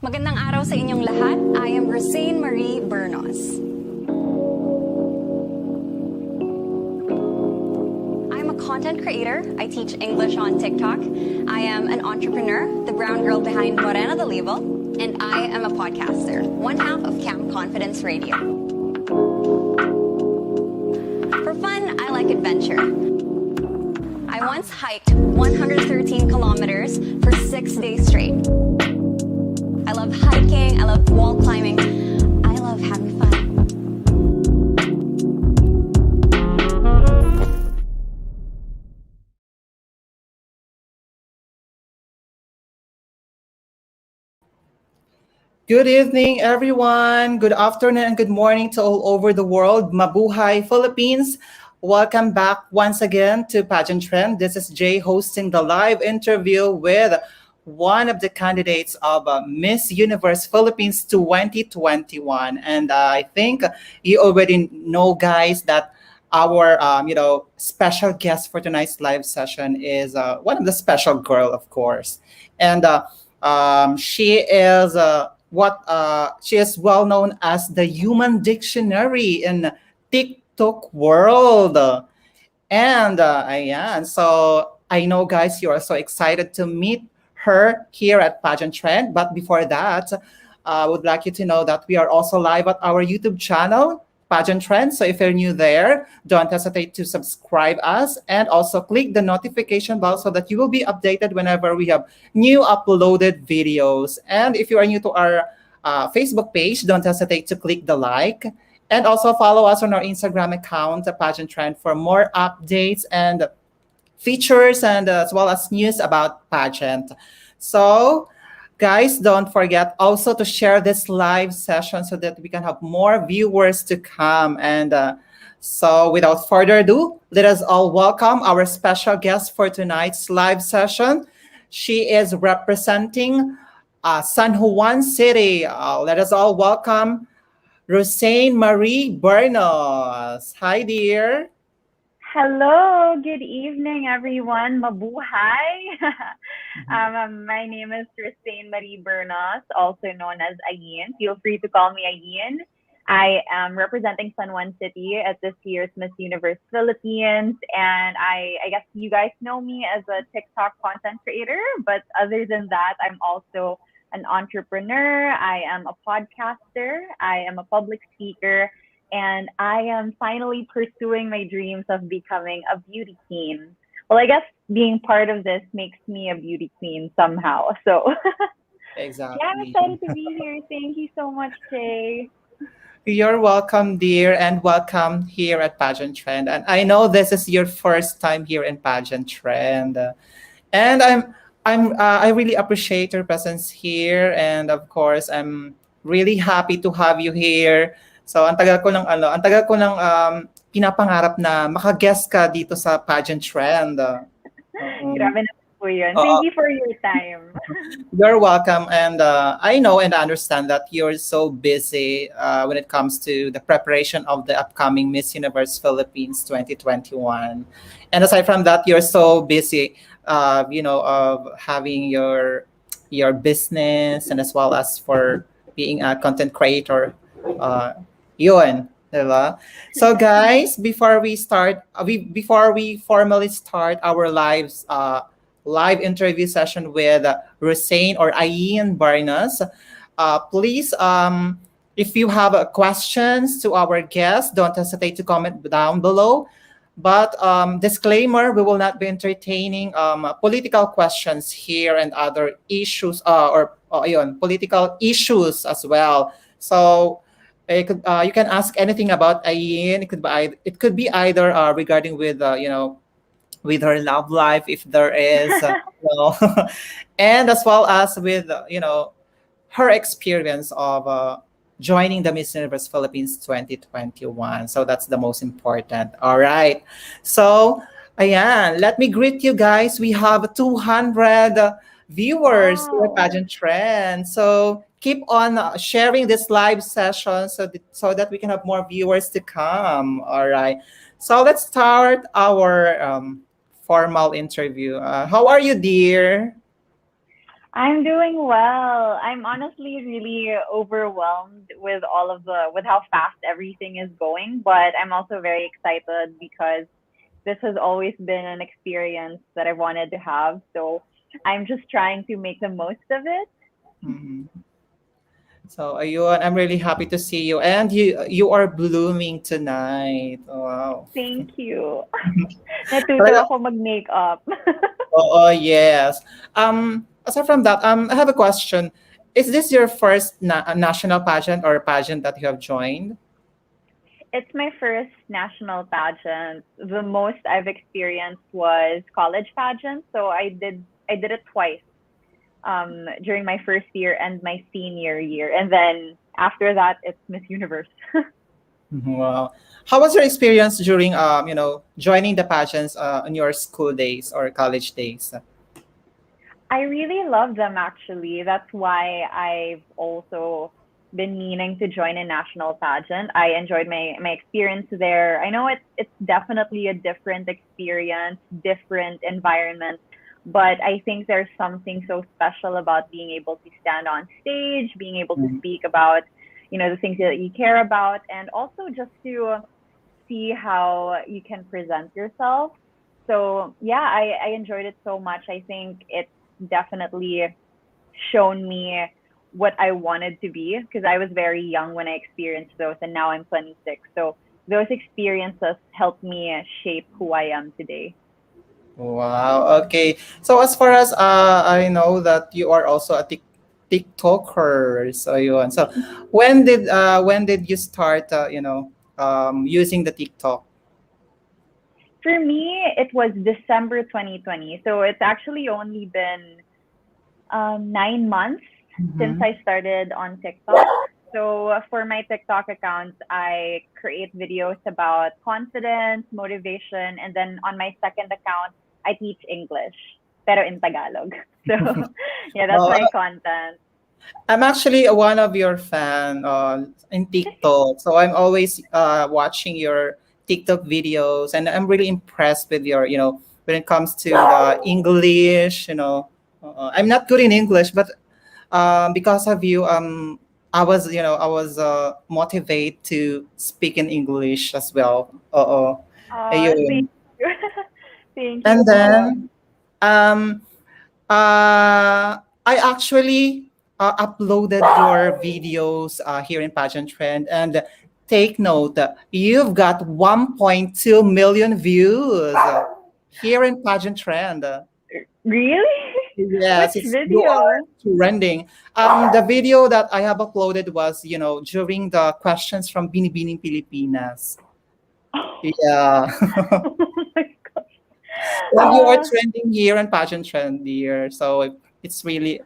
Magandang araw sa inyong lahat. I am Rousanne Marie Bernos. I'm a content creator. I teach English on TikTok. I am an entrepreneur, the brown girl behind Morena the Label, and I am a podcaster, one half of Camp Confidence Radio. For fun, I like adventure. I once hiked 113 kilometers for 6 days straight. I love hiking, I love wall climbing, I love having fun. Good evening, everyone. Good afternoon and good morning to all over the world. Mabuhay, Philippines. Welcome back once again to Pageant Trend. This is Jay hosting the live interview with one of the candidates of Miss Universe Philippines 2021. And I think you already know, guys, that our special guest for tonight's live session is one of the special girl, of course. And she is well known as the human dictionary in TikTok world. And ayan, so I know, guys, you are so excited to meet her here at Pageant Trend. But before that, I would like you to know that we are also live at our YouTube channel, Pageant Trend. So if you're new there, don't hesitate to subscribe us and also click the notification bell so that you will be updated whenever we have new uploaded videos. And if you are new to our Facebook page, don't hesitate to click the like and also follow us on our Instagram account, Pageant Trend, for more updates and features and as well as news about pageant. So, guys, don't forget also to share this live session so that we can have more viewers to come. And so, without further ado, let us all welcome our special guest for tonight's live session. She is representing San Juan City. Let us all welcome Rousanne Marie Bernos. Hi, dear. Hello, good evening, everyone. Mabuhay. My name is Rousanne Marie Bernos, also known as Ayin. Feel free to call me Ayin. I am representing San Juan City at this year's Miss Universe Philippines, and I guess you guys know me as a TikTok content creator, but other than that, I'm also an entrepreneur. I am a podcaster. I am a public speaker. And I am finally pursuing my dreams of becoming a beauty queen. Well, I guess being part of this makes me a beauty queen somehow. So Exactly. yeah, I'm excited to be here. Thank you so much, Jay. You're welcome, dear, and welcome here at Pageant Trend. And I know this is your first time here in Pageant Trend, and I really appreciate your presence here. And of course, I'm really happy to have you here. So ang tagal ko ng pinapangarap na maka-guest ka dito sa Pageant Trend. Grabe na po yun. Thank you for your time. You're welcome. And I know and understand that you're so busy when it comes to the preparation of the upcoming Miss Universe Philippines 2021. And aside from that, you're so busy, of having your business and as well as for being a content creator. Yun, diba? So guys, before we formally start our live interview session with Rousanne or Ayin Bernos, please, if you have questions to our guests, don't hesitate to comment down below. But disclaimer, we will not be entertaining political questions here and other issues political issues as well. So you can ask anything about Ayin. It could be either regarding with with her love life, if there is, and as well as with her experience of joining the Miss Universe Philippines 2021. So that's the most important. All right. So, ayan, let me greet you guys. We have 200 viewers to Wow. Pageant Trend. So keep on sharing this live session so that we can have more viewers to come. All right. So let's start our formal interview. How are you, dear? I'm doing well. I'm honestly really overwhelmed with with how fast everything is going, but I'm also very excited because this has always been an experience that I wanted to have. So I'm just trying to make the most of it. Mhm. So ayun, I'm really happy to see you. And you are blooming tonight. Wow. Thank you. Natuto Talaga- ako mag-makeup. Oh, yes. Aside from that, I have a question. Is this your first national pageant or pageant that you have joined? It's my first national pageant. The most I've experienced was college pageant, so I did it twice. During my first year and my senior year, and then after that, it's Miss Universe. Mhm. Wow. How was your experience during joining the pageants on your school days or college days? I really love them actually. That's why I've also been meaning to join a national pageant. I enjoyed my experience there. I know it's definitely a different experience, different environment, but I think there's something so special about being able to stand on stage, being able to Mhm. speak about, the things that you care about, and also just to see how you can present yourself. So yeah, I enjoyed it so much. I think it's definitely shown me what I wanted to be because I was very young when I experienced those, and now I'm 26. So those experiences helped me shape who I am today. Wow. Okay. So as far as I know that you are also a TikToker. So yun. So when did you start using the TikTok? For me, it was December 2020. So it's actually only been 9 months since Mhm. I started on TikTok. So for my TikTok account, I create videos about confidence, motivation, and then on my second account, I teach English, pero in Tagalog. So yeah, that's Well, my content. I'm actually one of your fan in TikTok. So I'm always watching your TikTok videos, and I'm really impressed with your, when it comes to the English. I'm not good in English, but because of you, I was motivated to speak in English as well. Thank Ayun. you. Thank you And po. then um, I actually uploaded your videos here in Pageant Trend, and take note, you've got 1.2 million views here in Pageant Trend. Really? Yes, Which you are video? trending. The video that I have uploaded was, during the questions from Binibining Pilipinas. Yeah. Oh my gosh. And you are Uh, trending here in Pageant Trend, dear. So it's really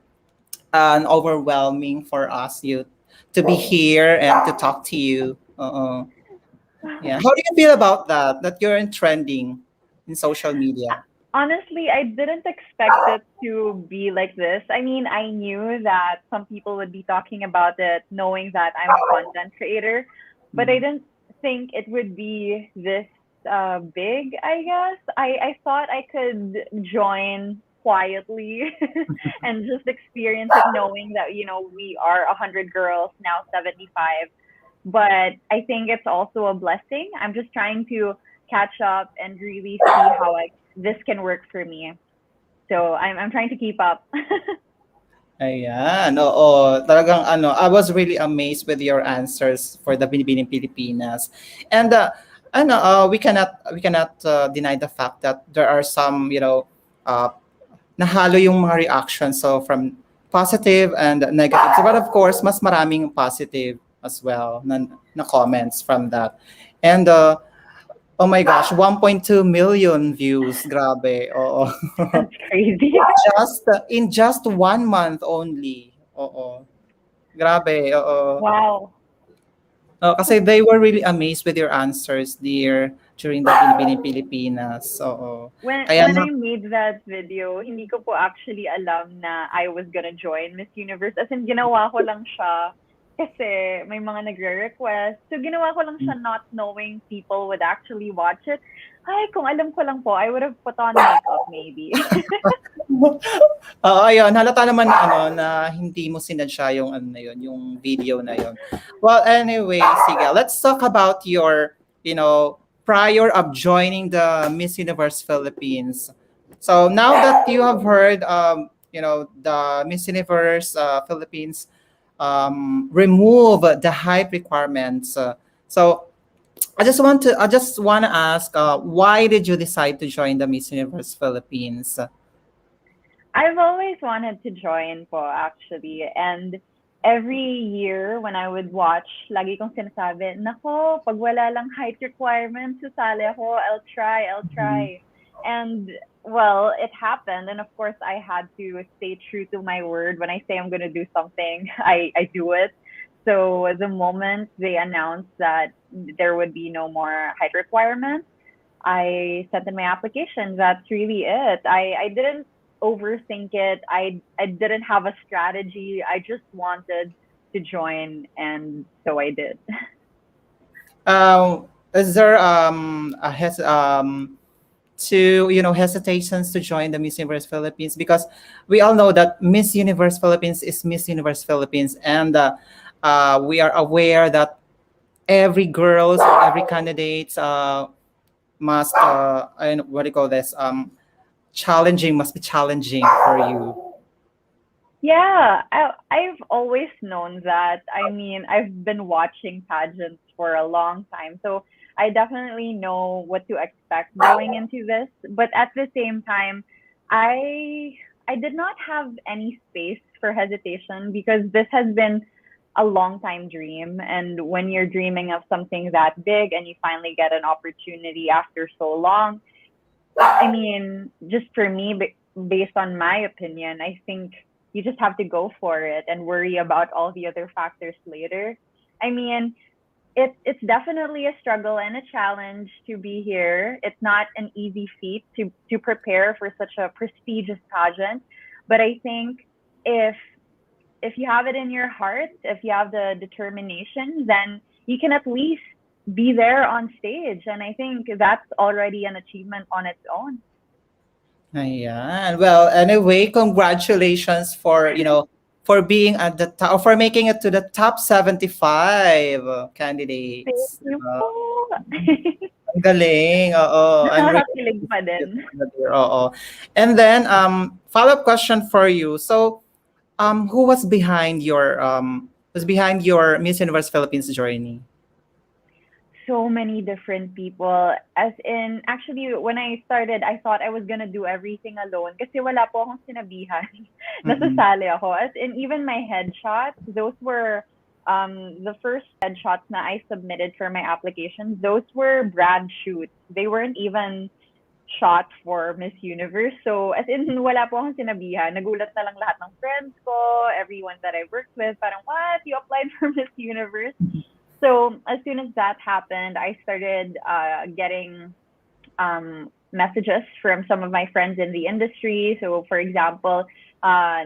overwhelming for us you to be here and to talk to you. Yeah. How do you feel about that? That you're in trending in social media? Honestly, I didn't expect it to be like this. I mean, I knew that some people would be talking about it, knowing that I'm a content creator, but I Mhm. didn't think it would be this big, I guess. I thought I could join quietly and just experience it knowing that, we are 100 girls, now 75. But I think it's also a blessing. I'm just trying to catch up and really see how this can work for me. So I'm trying to keep up. Ayan, oo. Talagang I was really amazed with your answers for the Binibining Pilipinas. And we cannot deny the fact that there are some, uh, nahalo yung mga reactions. So from positive and negative. So, but of course, mas maraming positive as well na comments from that. And oh my gosh, 1.2 million views. Grabe. Oo. That's crazy. In just 1 month only. Oo. Grabe. Oo. Wow. Kasi they were really amazed with your answers, dear, during the Binibining Pilipinas. So, kaya When I made that video, hindi ko po actually alam na I was gonna join Miss Universe. As in, ginawa ko lang siya kasi may mga nagre-request. So, ginawa ko lang siya not knowing people would actually watch it. Ay, kung alam ko lang po, I would have put on makeup maybe. ayun, halata naman na na hindi mo sinadya yung ano na yun, yung video na yun. Well, anyway, sige, let's talk about your, prior of joining the Miss Universe Philippines. So now that you have heard, the Miss Universe Philippines remove the height requirements. So I just want to ask, why did you decide to join the Miss Universe Philippines? I've always wanted to join po actually. And every year when I would watch, lagi kong sinasabi, nako, pag wala lang height requirements, susali ako, I'll try. And well, it happened. And of course, I had to stay true to my word. When I say I'm going to do something, I do it. So the moment they announced that there would be no more height requirements, I sent in my application. That's really it. I didn't overthink it. I didn't have a strategy. I just wanted to join, and so I did. Is there hesitations to join the Miss Universe Philippines? Because we all know that Miss Universe Philippines is Miss Universe Philippines, and we are aware that every girls or every candidates must what do you call this challenging must be challenging for you. Yeah, I've always known that. I mean, I've been watching pageants for a long time, so I definitely know what to expect going into this. But at the same time, I I did not have any space for hesitation because this has been a long time dream. And when you're dreaming of something that big and you finally get an opportunity after so long, I mean, just for me, based on my opinion, I think you just have to go for it and worry about all the other factors later. I mean, it's definitely a struggle and a challenge to be here. It's not an easy feat to prepare for such a prestigious pageant, but I think if if you have it in your heart, if you have the determination, then you can at least be there on stage. And I think that's already an achievement on its own. Ayan. Well, anyway, congratulations for, for being at the top, for making it to the top 75 Thank candidates. you po. Ang galing. Oo. I'm really Nakakakilig pa din. Oo. And then, follow-up question for you. So, who was behind your Miss Universe Philippines journey? So many different people. As in, actually, when I started, I thought I was gonna do everything alone kasi wala po akong sinabihan. Nasasali ako. As in, even my headshots, those were the first headshots na I submitted for my application. Those were brand shoots. They weren't even shot for Miss Universe. So, as in, wala po akong sinabihan. Nagulat na lang lahat ng friends ko, everyone that I worked with. Parang, what? You applied for Miss Universe? So as soon as that happened, I started getting messages from some of my friends in the industry. So, for example,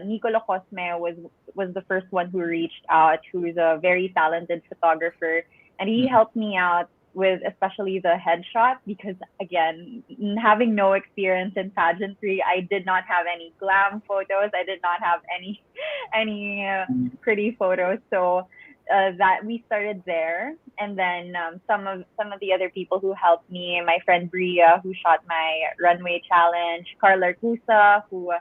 Nicolo Cosme was the first one who reached out, who is a very talented photographer, and he helped me out with especially the headshot because again, having no experience in pageantry, I did not have any glam photos. I did not have any pretty photos. So that we started there, and then some of the other people who helped me, my friend Bria, who shot my runway challenge, Carla Arcusa, who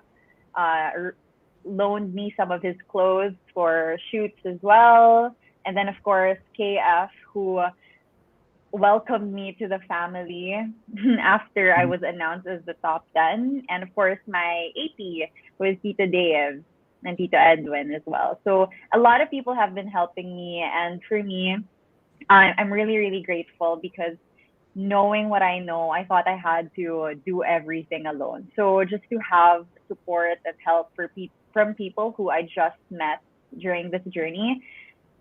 loaned me some of his clothes for shoots as well, and then of course KF, who welcomed me to the family after I was announced as the top 10, and of course my AP was Tito Dave and Tito Edwin as well. So a lot of people have been helping me, and for me, I'm really really grateful because knowing what I know, I thought I had to do everything alone. So just to have support and help from people who I just met during this journey,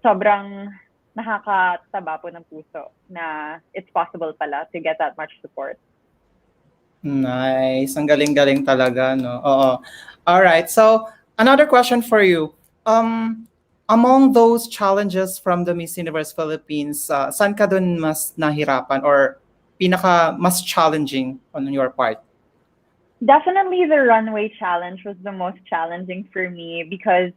sobrang nakakataba po ng puso na it's possible pala to get that much support. Nice. Ang galing-galing talaga, no? Oo. All right. So, another question for you. Among those challenges from the Miss Universe Philippines, saan ka dun mas nahirapan or pinaka mas challenging on your part? Definitely the runway challenge was the most challenging for me because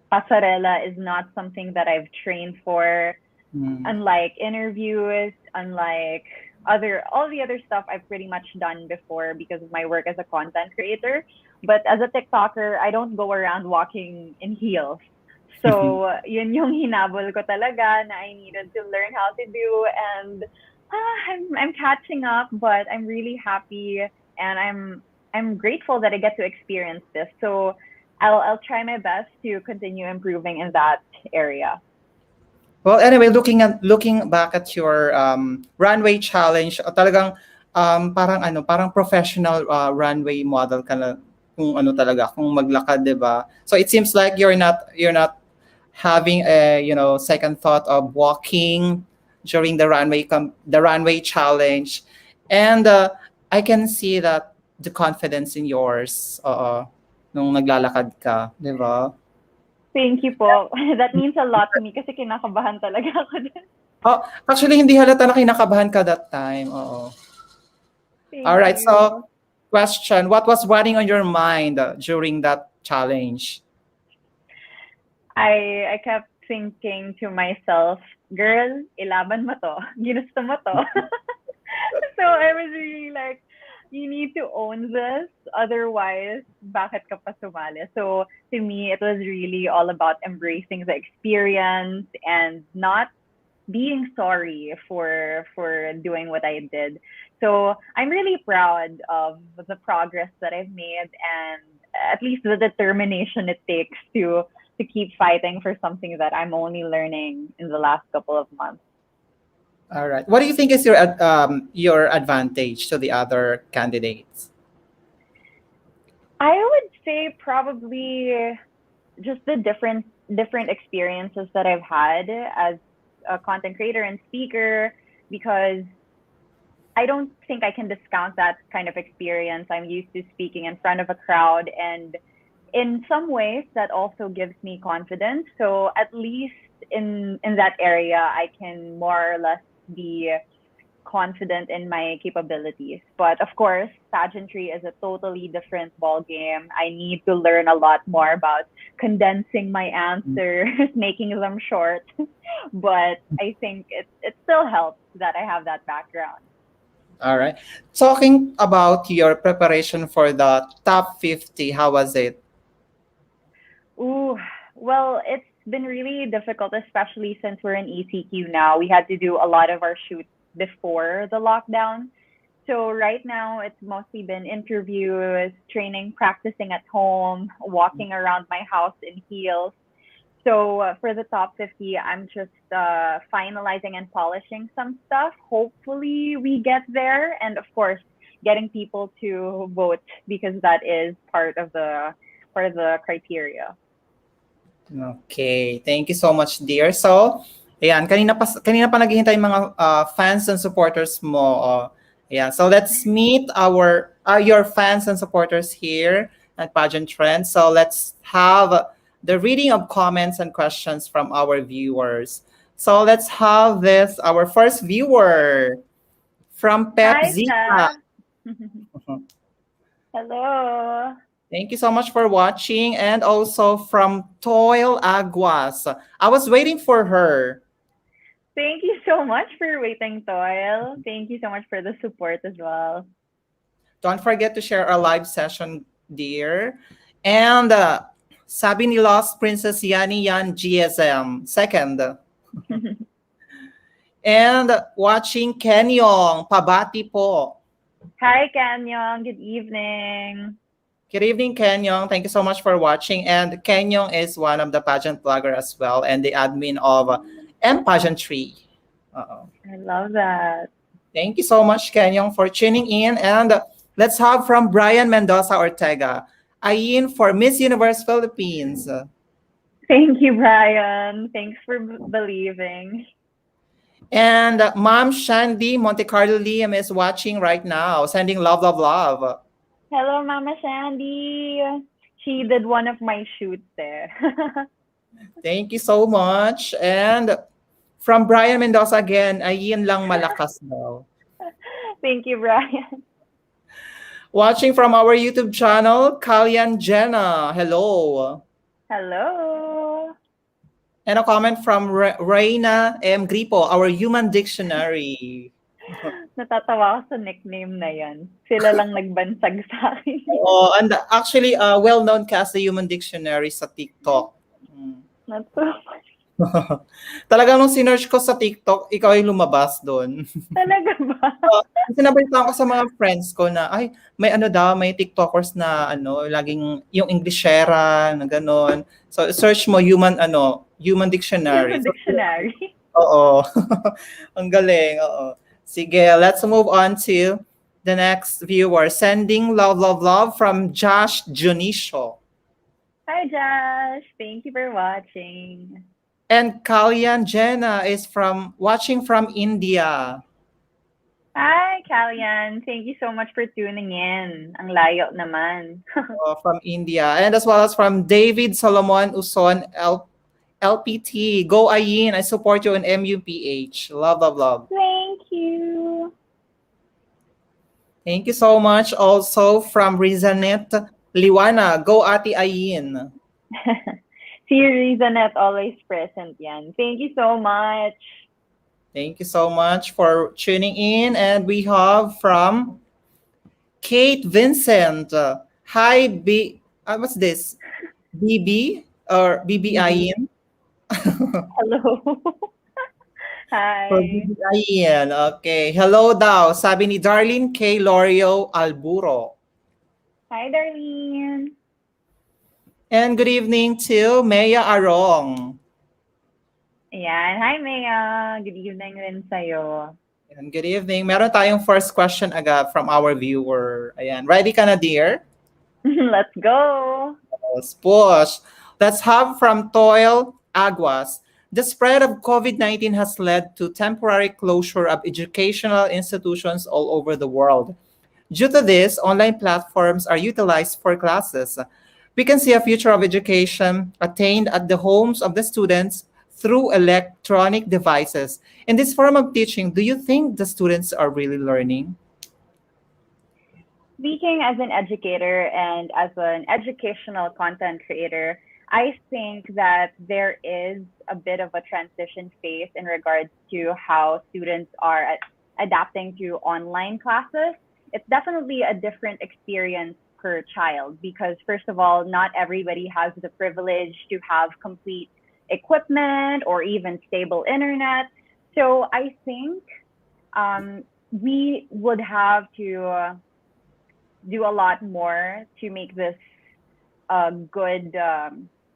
pasarela is not something that I've trained for. Unlike interviews, unlike all the other stuff I've pretty much done before because of my work as a content creator. But as a TikToker, I don't go around walking in heels. So yun yung hinabol ko talaga na I needed to learn how to do, and I'm catching up, but I'm really happy and I'm grateful that I get to experience this. So I'll try my best to continue improving in that area. Well, anyway, looking back at your runway challenge, talagang parang professional runway model ka na kung ano talaga, kung maglakad, 'di ba? So it seems like you're not having a second thought of walking during the runway challenge, and I can see that the confidence in yours nung naglalakad ka, 'di ba? Thank you po. That means a lot to me kasi kinakabahan talaga ako din. Oh, actually, hindi halata na kinakabahan ka that time. Oo. All right. So, question, what was running on your mind during that challenge? I kept thinking to myself, girl, ilaban mo to. Ginusto mo to. So I was really like, you need to own this, otherwise, bakit ka pa sumali? So to me, it was really all about embracing the experience and not being sorry for doing what I did. So I'm really proud of the progress that I've made and at least the determination it takes to keep fighting for something that I'm only learning in the last couple of months. All right. What do you think is your advantage to the other candidates? I would say probably just the different experiences that I've had as a content creator and speaker, because I don't think I can discount that kind of experience. I'm used to speaking in front of a crowd, and in some ways that also gives me confidence. So at least in that area, I can more or less be confident in my capabilities. But of course, pageantry is a totally different ball game. I need to learn a lot more about condensing my answers, making them short. But I think it still helps that I have that background. All right. Talking about your preparation for the top 50, how was it? Ooh, well, it's been really difficult, especially since we're in ECQ now. We had to do a lot of our shoots before the lockdown. So right now, it's mostly been interviews, training, practicing at home, walking around my house in heels. So for the top 50, I'm just finalizing and polishing some stuff. Hopefully we get there. And of course, getting people to vote, because that is part of the criteria. Okay, thank you so much, dear. So, ayan, kanina pa naghihintay yung mga fans and supporters mo. Yeah, so let's meet your fans and supporters here at Pageant Trends. So let's have the reading of comments and questions from our viewers. So let's have our first viewer from Pep Hi, Zika. Pep. Hello. Thank you so much for watching. And also from Toil Aguas. I was waiting for her. Thank you so much for waiting, Toil. Thank you so much for the support as well. Don't forget to share our live session, dear. And sabi ni Lost Princess Yani Yan GSM, second. And watching Kenyong, pabati po. Hi, Kenyong. Good evening. Good evening, Kenyong. Thank you so much for watching. And Kenyong is one of the pageant blogger as well, and the admin of Pageantry. I love that. Thank you so much, Kenyong, for tuning in. And let's have from Brian Mendoza Ortega, Ayin for Miss Universe Philippines. Thank you, Brian. Thanks for believing. And Mom Shandy Monte Carlo Liam is watching right now, sending love, love, love. Hello, Mama Sandy. She did one of my shoots there. Thank you so much. And from Brian Mendoza again, ayin lang malakas daw. Thank you, Brian. Watching from our YouTube channel, Kalyan Jenna. Hello. Hello. And a comment from Reina M. Gripo, our human dictionary. Natatawa ako sa nickname na yan. Sila lang nagbansag sa akin. Oh, and actually, well-known ka as the human dictionary sa TikTok. Not so much. Talagang nung sinerch ko sa TikTok, ikaw yung lumabas doon. Talaga ba? Kasi nabalitaan ko sa mga friends ko na, ay, may ano daw, may TikTokers na ano, laging yung Englishera, na gano'n. So, search mo human dictionary. Human dictionary. Oo. Ang galing, oo. Sige, let's move on to the next viewer. Sending love, love, love from Josh Junicio. Hi, Josh. Thank you for watching. And Kalyan Jenna is watching from India. Hi, Kalyan. Thank you so much for tuning in. Ang layo naman. From India. And as well as from David Solomon Uson, LPT. Go Ayin, I support you in MUPH. Love, love, love. Thank you. Thank you so much. Also from Rousanne Liwana. Go Ati Ayin. Si Rousanne always present yan. Thank you so much. Thank you so much for tuning in. And we have from Kate Vincent. Hi, what's this? BB or BB Ayin? Hello. Hi. For BB Ayin. Okay. Hello daw. Sabi ni Darlene K. Lorio Alburo. Hi, Darlene. And good evening to Maya Arong. Ayan. Hi, Maya. Good evening rin sa'yo. And good evening. Meron tayong first question agad from our viewer. Ayan. Ready ka na, dear? Let's go. Let's push. Let's have from Toil Aguas. The spread of COVID-19 has led to temporary closure of educational institutions all over the world. Due to this, online platforms are utilized for classes. We can see a future of education attained at the homes of the students through electronic devices. In this form of teaching, do you think the students are really learning? Speaking as an educator and as an educational content creator, I think that there is a bit of a transition phase in regards to how students are adapting to online classes. It's definitely a different experience per child because, first of all, not everybody has the privilege to have complete equipment or even stable internet. So I think we would have to do a lot more to make this a good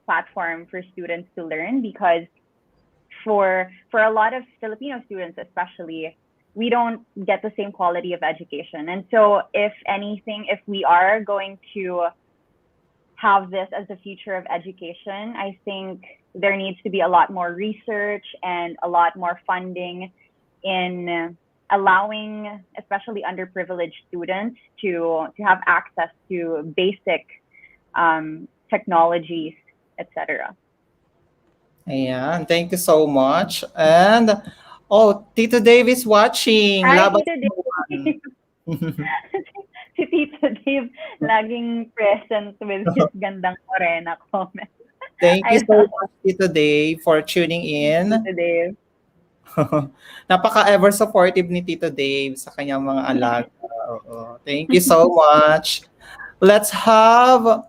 platform for students to learn, because for a lot of Filipino students especially, we don't get the same quality of education. And so if anything, if we are going to have this as the future of education, I think there needs to be a lot more research and a lot more funding in allowing especially underprivileged students to have access to basic technologies, etc. Ayan, thank you so much. And Tito Dave is watching. Hi, Laban Tito Dave. naman. Si Tito Dave laging present with his gandang morena comment. Thank you I so love much, Tito Dave, for tuning in. Tito Dave. Napaka-ever supportive ni Tito Dave sa kanyang mga alaga. Oo. Thank you so much. Let's have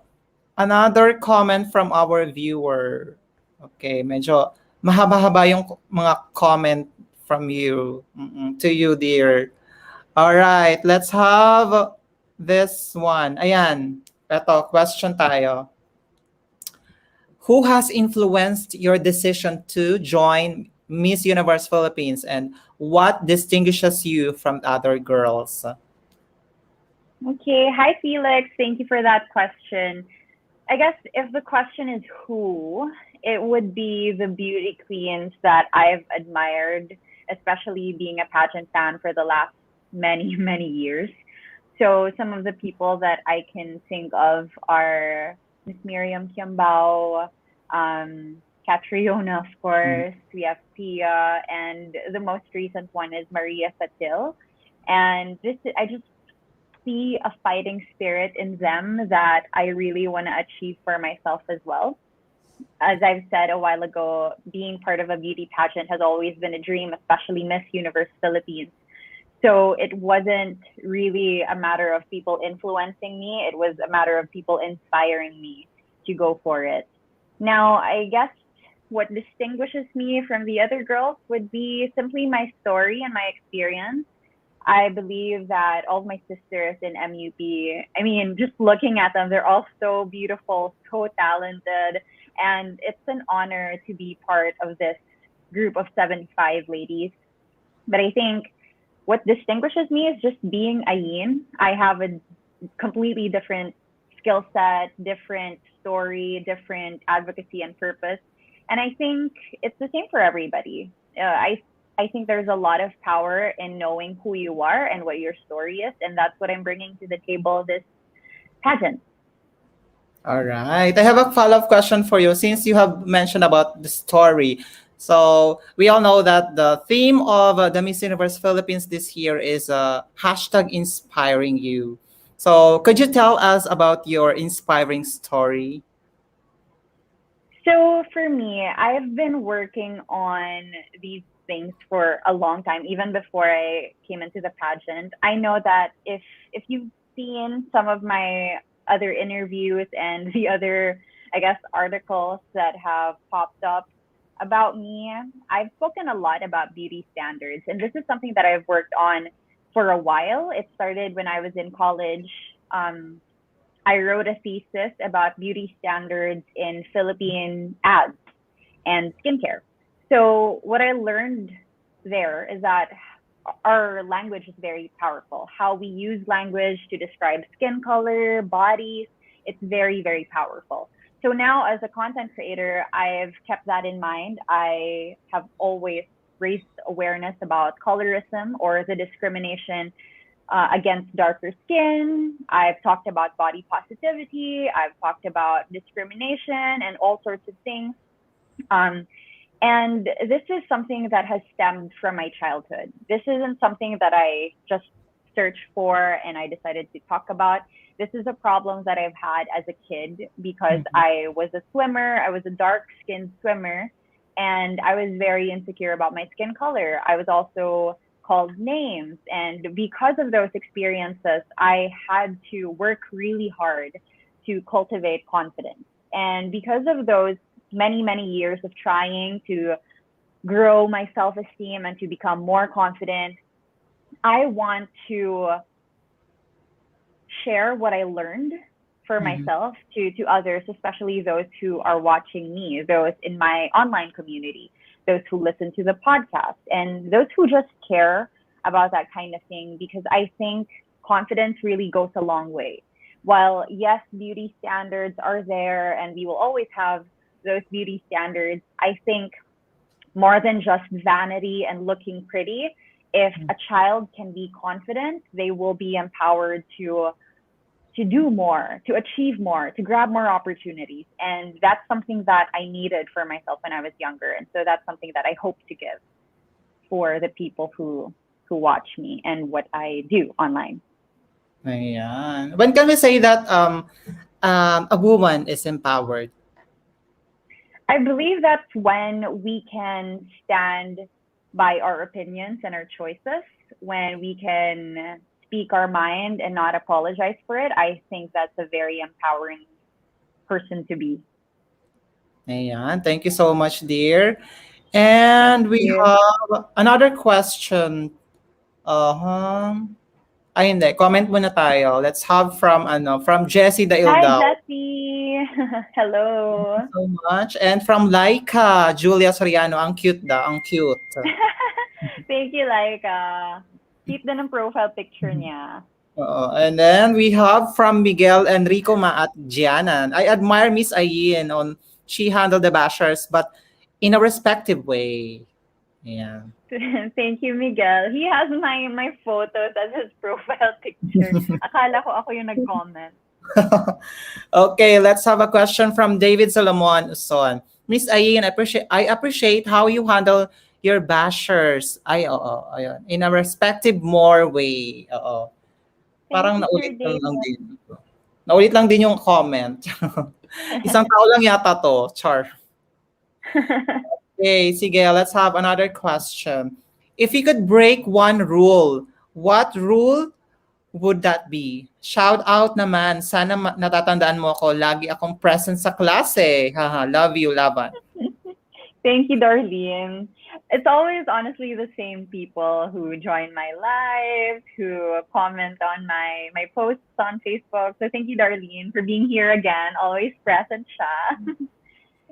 another comment from our viewer. Okay, medyo mahaba-haba yung mga comment from you. To you, dear. All right, let's have this one. Ayan, eto, question tayo. Who has influenced your decision to join Miss Universe Philippines, and what distinguishes you from other girls? Okay, hi Felix. Thank you for that question. I guess if the question is who, it would be the beauty queens that I've admired, especially being a pageant fan for the last many, many years. So some of the people that I can think of are Miss Miriam Kiambao, Catriona, of Mhm. course. We have Pia, and the most recent one is Maria Fatil. And this, I just see a fighting spirit in them that I really want to achieve for myself as well. As I've said a while ago, being part of a beauty pageant has always been a dream, especially Miss Universe Philippines. So it wasn't really a matter of people influencing me, it was a matter of people inspiring me to go for it. Now, I guess what distinguishes me from the other girls would be simply my story and my experience. I believe that all of my sisters in MUP, I mean, just looking at them, they're all so beautiful, so talented, and it's an honor to be part of this group of 75 ladies. But I think what distinguishes me is just being Ayin. I have a completely different skill set, different story, different advocacy and purpose. And I think it's the same for everybody. I think there's a lot of power in knowing who you are and what your story is, and that's what I'm bringing to the table this pageant. All right. I have a follow-up question for you since you have mentioned about the story. So we all know that the theme of the Miss Universe Philippines this year is hashtag inspiring you. So could you tell us about your inspiring story? So for me, I've been working on these things for a long time, even before I came into the pageant. I know that if you've seen some of my other interviews and the other, I guess, articles that have popped up about me, I've spoken a lot about beauty standards, and this is something that I've worked on for a while. It started when I was in college. Um, I wrote a thesis about beauty standards in Philippine ads and skincare. So, what I learned there is that our language is very powerful. How we use language to describe skin color, bodies, it's very, very powerful. So, now as a content creator, I've kept that in mind. I have always raised awareness about colorism or the discrimination against darker skin. I've talked about body positivity. I've talked about discrimination and all sorts of things. Um, and this is something that has stemmed from my childhood. This isn't something that I just searched for and I decided to talk about. This is a problem that I've had as a kid because Mhm. I was a swimmer. I was a dark skinned swimmer and I was very insecure about my skin color. I was also called names. And because of those experiences, I had to work really hard to cultivate confidence. And because of those many, many years of trying to grow my self esteem and to become more confident, I want to share what I learned for Mhm. myself to others, especially those who are watching me, those in my online community, those who listen to the podcast, and those who just care about that kind of thing, because I think confidence really goes a long way. While, yes, beauty standards are there and we will always have those beauty standards, I think more than just vanity and looking pretty, if a child can be confident, they will be empowered to do more, to achieve more, to grab more opportunities. And that's something that I needed for myself when I was younger. And so that's something that I hope to give for the people who watch me and what I do online. Ayan. When can we say that a woman is empowered? I believe that's when we can stand by our opinions and our choices, when we can speak our mind and not apologize for it. I think that's a very empowering person to be. Ayan. Thank you so much, dear. And we Yeah. have another question. Uh-huh. Ay, hindi. Comment muna tayo. Let's have from Jessie Hi, Daildao. Jessie. Thank you Hello. so much. And from Laika, Julia Soriano. Ang cute daw. Ang cute. Thank you, like, keep din ang profile picture Mhm. niya. And then we have from Miguel Enrico Maat Gianan. I admire Miss Ayin on she handled the bashers, but in a respective way. Yeah. Thank you, Miguel. He has my photos as his profile picture. Akala ko ako yung nag-comment. Okay, let's have a question from David Solomon Uson. Miss Ayin, I appreciate how you handle your bashers. Ay, oo, ayun. In a respective more way. Oo. Thank Parang you, Sir naulit lang Dave. din. Naulit lang din yung comment. Isang tao lang yata to, Char. Okay, sige, let's have another question. If you could break one rule, what rule would that be? Shout out naman. Sana natatandaan mo ako. Lagi akong present sa klase. Haha, love you, Laban. Thank you, Darlene. It's always honestly the same people who join my live, who comment on my posts on Facebook. So thank you, Darlene, for being here again. Always present siya.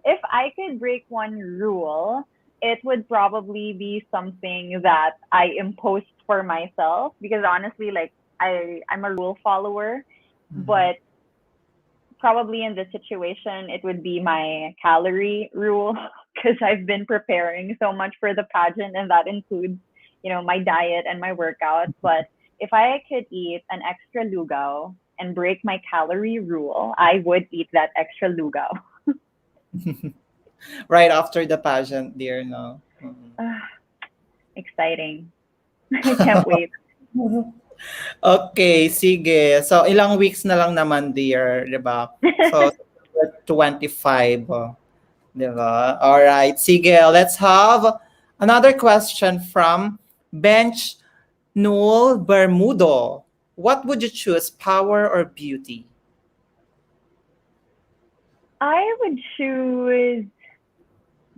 If I could break one rule, it would probably be something that I imposed for myself because honestly, like I'm a rule follower, but probably in this situation, it would be my calorie rule because I've been preparing so much for the pageant, and that includes, my diet and my workout. But if I could eat an extra lugaw and break my calorie rule, I would eat that extra lugaw. Right after the pageant, dear, no? Exciting. I can't wait. Okay, sige. So, ilang weeks na lang naman, dear, di ba? So, 25, di ba? All right, sige. Let's have another question from Bench Noel Bermudo. What would you choose, power or beauty? I would choose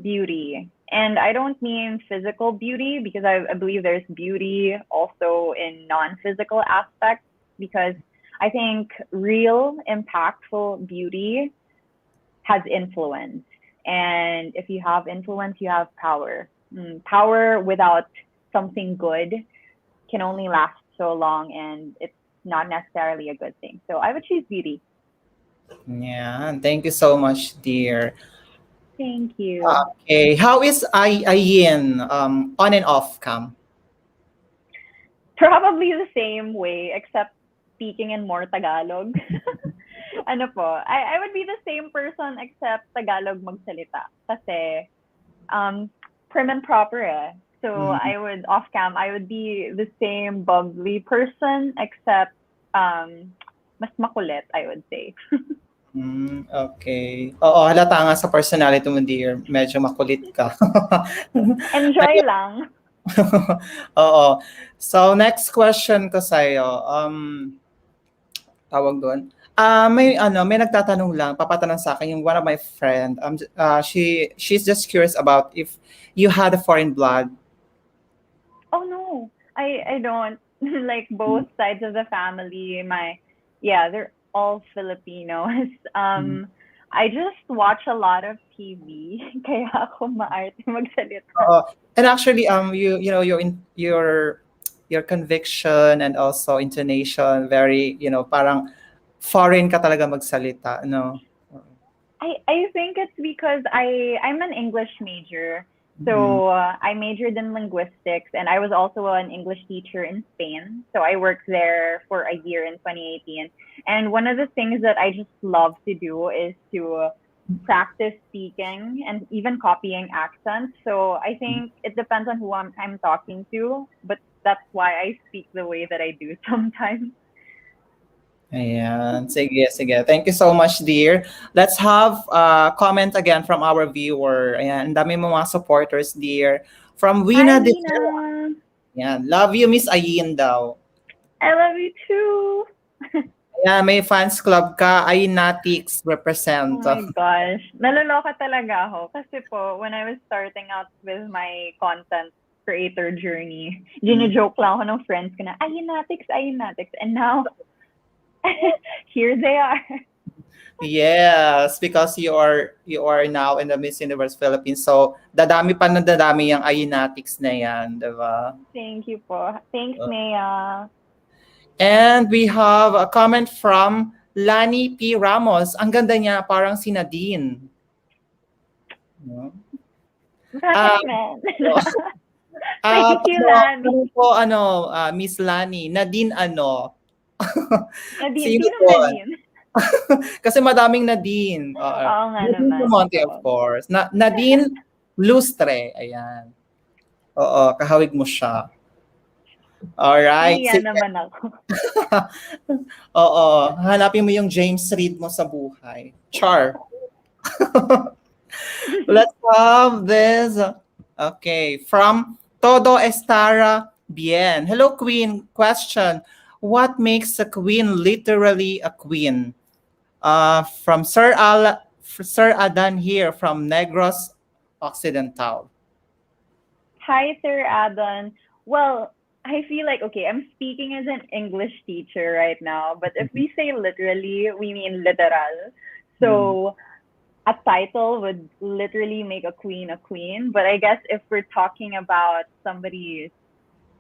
beauty. And I don't mean physical beauty because I believe there's beauty also in non-physical aspects, because I think real impactful beauty has influence. And if you have influence, you have power. Power without something good can only last so long, and it's not necessarily a good thing. So I would choose beauty. Yeah, thank you so much, dear. Thank you. Okay, how is Ayin on and off cam? Probably the same way, except speaking in more Tagalog. Ano po, I would be the same person except Tagalog magsalita. Kasi prim and proper eh. So I would, off cam, I would be the same bubbly person except mas makulit, I would say. Okay. Oo, halata nga sa personality mo, dear. Medyo makulit ka. Enjoy lang. Oo. So, next question ko sa'yo. Tawag doon. May nagtatanong lang, papatanong sa akin yung one of my friend. She's just curious about if you had a foreign blood. Oh no, I don't. Like both sides of the family, they're all Filipinos. I just watch a lot of TV, kaya ako maarte magsalita. And actually, you know your conviction and also intonation, very, parang foreign ka talaga magsalita, no? I think it's because I'm an English major. So I majored in linguistics, and I was also an English teacher in Spain. So I worked there for a year in 2018. And one of the things that I just love to do is to practice speaking and even copying accents. So I think it depends on who I'm talking to, but that's why I speak the way that I do sometimes. Ayan. Sige. Thank you so much, dear. Let's have a comment again from our viewer. Ayan. Ang dami mo mga supporters, dear. From Wina. Hi, Wina. Ayan. Love you, Miss Ayin daw. I love you too. Ayan, may fans club ka. Ayinatics represent. Oh my gosh. Naloloka talaga ako. Kasi po, when I was starting out with my content creator journey, gine-joke lang ako ng friends ko na, Ayinatics. And now, here they are. Yes, because you are now in the Miss Universe Philippines. So, dadami yung Ayinatics na yan, diba? Thank you po. Thanks, Maya. And we have a comment from Lani P. Ramos. Ang ganda niya, parang si Nadine. No? Ah, Bakit man? ah, Thank you, Lani. Miss Lani, Nadine ano? Nadine, Sino sinong po? Nadine? Kasi madaming Nadine. Oo nga Nadine naman, Sumonte, of totoo. course. Nadine Lustre. Ayan. Oo, kahawig mo siya. Alright. Nahiya Sige. naman ako. Oo, hanapin mo yung James Reid mo sa buhay. Char. Let's have this. Okay, from Todo Estara Bien. Hello, Queen. Question: what makes a queen literally a queen? From Sir Adan here from Negros Occidental. Hi, Sir Adon. Well, I feel like, okay, I'm speaking as an English teacher right now, but if we say literally, we mean literal. So a title would literally make a queen, but I guess if we're talking about somebody's,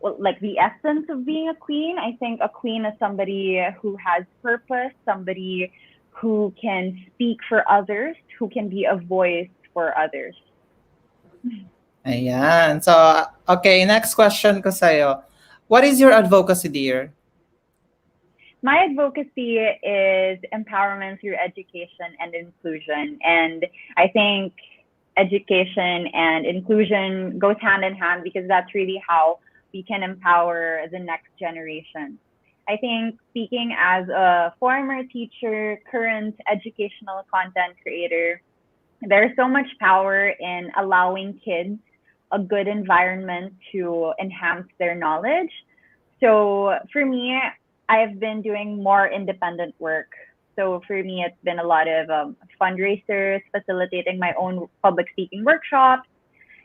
well, like the essence of being a queen, I think a queen is somebody who has purpose, somebody who can speak for others, who can be a voice for others. Ayan. So, okay, next question ko sa'yo. What is your advocacy, dear? My advocacy is empowerment through education and inclusion. And I think education and inclusion goes hand in hand because that's really how we can empower the next generation. I think speaking as a former teacher, current educational content creator, there's so much power in allowing kids a good environment to enhance their knowledge. So for me, I've been doing more independent work. So for me, it's been a lot of fundraisers, facilitating my own public speaking workshops.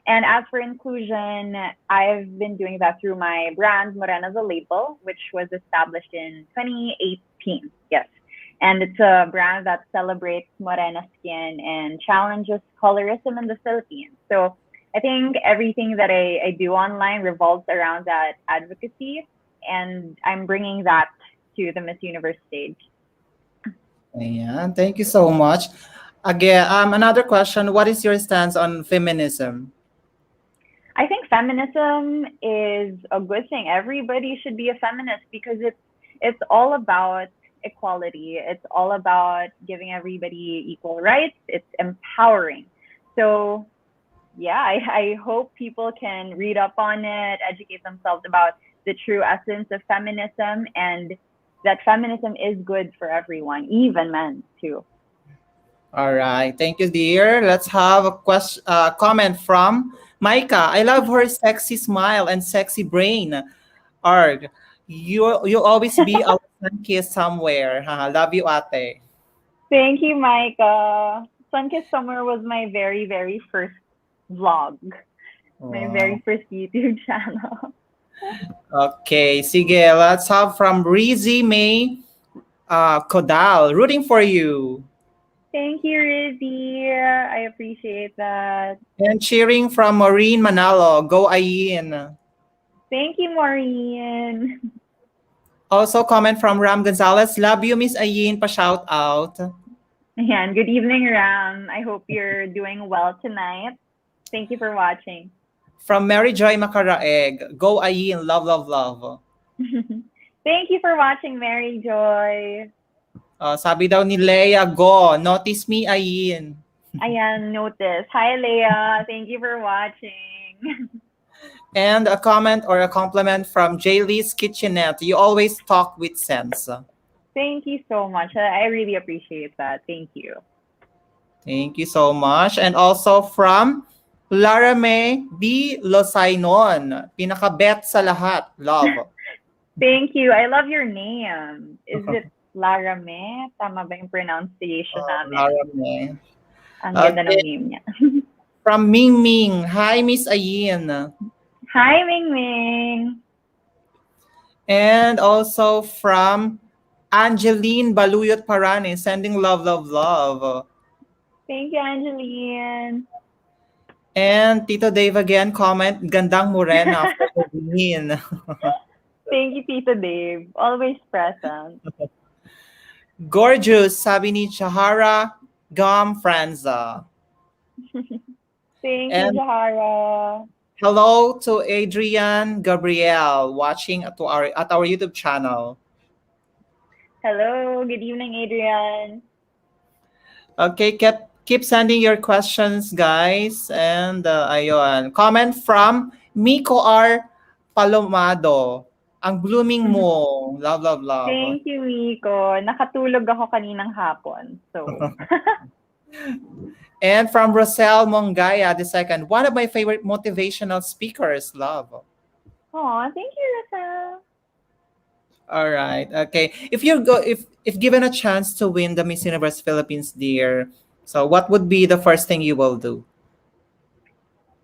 And as for inclusion, I've been doing that through my brand, Morena the Label, which was established in 2018. Yes. And it's a brand that celebrates morena skin and challenges colorism in the Philippines. So I think everything that I do online revolves around that advocacy, and I'm bringing that to the Miss Universe stage. Ayan. Thank you so much. Again, another question. What is your stance on feminism? I think feminism is a good thing. Everybody should be a feminist because it's all about equality. It's all about giving everybody equal rights. It's empowering. So yeah, I hope people can read up on it, educate themselves about the true essence of feminism, and that feminism is good for everyone, even men too. All right. Thank you, dear. Let's have a comment from Micah. I love her sexy smile and sexy brain. Arg, you always be our sun kiss somewhere. Haha, love you, ate. Thank you, Micah. Sunkissed Summer was my very, very first vlog, my Wow. very first YouTube channel. Okay, sige. Let's have from Rizzy May Kodal. Rooting for you. Thank you, Rizzy. I appreciate that. And cheering from Maureen Manalo. Go Ayin. Thank you, Maureen. Also comment from Ram Gonzalez. Love you, Miss Ayin. Pa-shout out. And good evening, Ram. I hope you're doing well tonight. Thank you for watching. From Mary Joy Macaraeg. Go Ayin. Love, love, love. Thank you for watching, Mary Joy. Sabi daw ni Leia, go. Notice me, Ayin. Ayan, notice. Hi, Leah. Thank you for watching. And a comment or a compliment from Jaylee's Kitchenette. You always talk with sense. Thank you so much. I really appreciate that. Thank you. Thank you so much. And also from Lara May B. Losainon. Pinaka-bet sa lahat. Love. Thank you. I love your name. Is it Lara Me? Tama ba yung pronunciation namin? Lara May. Ang ganda ng name niya. From Ming Ming. Hi, Miss Ayin. Hi, Ming Ming. And also from Angeline Baluyot Parani. Sending love, love, love. Thank you, Angeline. And Tito Dave again, comment, gandang morena for the win. Thank you, Tito Dave. Always present. Gorgeous, sabi ni Chahara Gam Franza. Thank you, And Jahara. hello to Adrian Gabriel watching at our YouTube channel. Hello, good evening, Adrian. Okay, keep sending your questions, guys. And ayun, comment from Miko R. Palomado. Ang blooming mo. Love, love, love. Thank you, Miko. Nakatulog ako kaninang hapon. So, And from Rosel Mongaya the second, one of my favorite motivational speakers. Love. oh, thank you, Rasa. All right. Okay. If given a chance to win the Miss Universe Philippines, dear, so what would be the first thing you will do?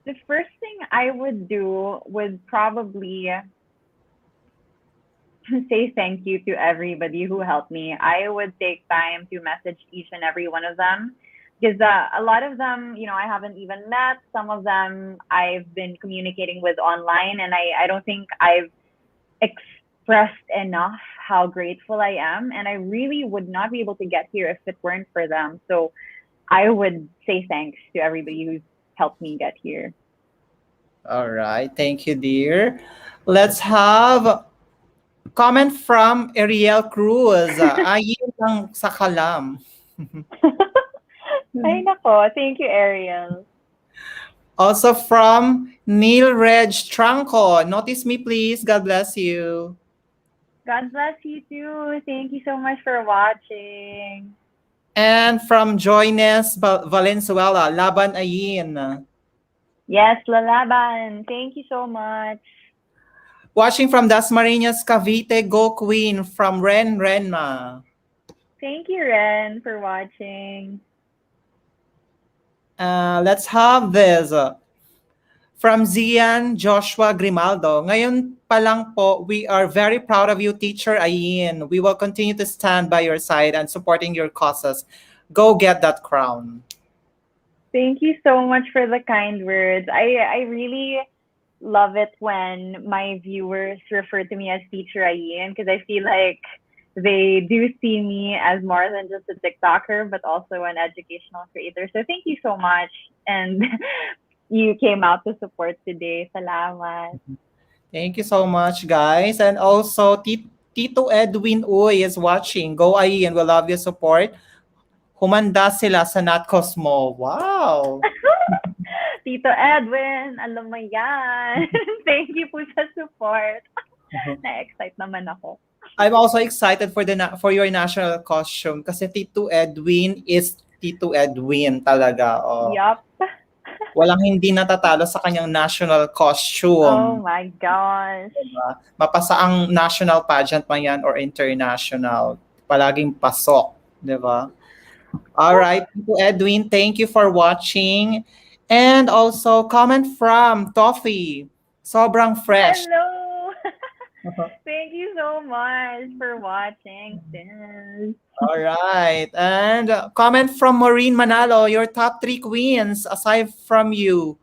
The first thing I would do would probably say thank you to everybody who helped me. I would take time to message each and every one of them because a lot of them, I haven't even met. Some of them I've been communicating with online, and I don't think I've expressed enough how grateful I am. And I really would not be able to get here if it weren't for them. So I would say thanks to everybody who's helped me get here. All right. Thank you, dear. Let's have comment from Ariel Cruz. Ayun lang sa kalam. Ay nako, thank you, Ariel. Also from Neil Reg Tranco. Notice me, please. God bless you. God bless you too. Thank you so much for watching. And from Joynes Valenzuela. Laban ayin. Yes, Lalaban. Thank you so much. Watching from Dasmariñas, Cavite, Go Queen from Renma. Thank you, Ren, for watching. Let's have this. From Zian Joshua Grimaldo. Ngayon pa lang po, we are very proud of you, Teacher Ayin. We will continue to stand by your side and supporting your causes. Go get that crown. Thank you so much for the kind words. I really love it when my viewers refer to me as Teacher Ayin because I feel like they do see me as more than just a TikToker, but also an educational creator. So thank you so much. And you came out to support today. Salamat. Thank you so much, guys. And also, Tito Edwin Uy is watching. Go Ayin, we love your support. Humanda sila sa Nat Cosmo. Wow! Tito Edwin, alam mo yan. Thank you po sa support. Na-excite naman ako. I'm also excited for your national costume kasi Tito Edwin is Tito Edwin talaga. Oh. Yup. Walang hindi natatalo sa kanyang national Oh costume. my gosh. Diba? Mapasa ang national pageant man yan or international. Palaging pasok. Diba? Alright, Tito Edwin, thank you for watching. And also, comment from Toffee. Sobrang fresh. Hello. Thank you so much for watching, sis. All right. And comment from Maureen Manalo, your top 3 queens aside from you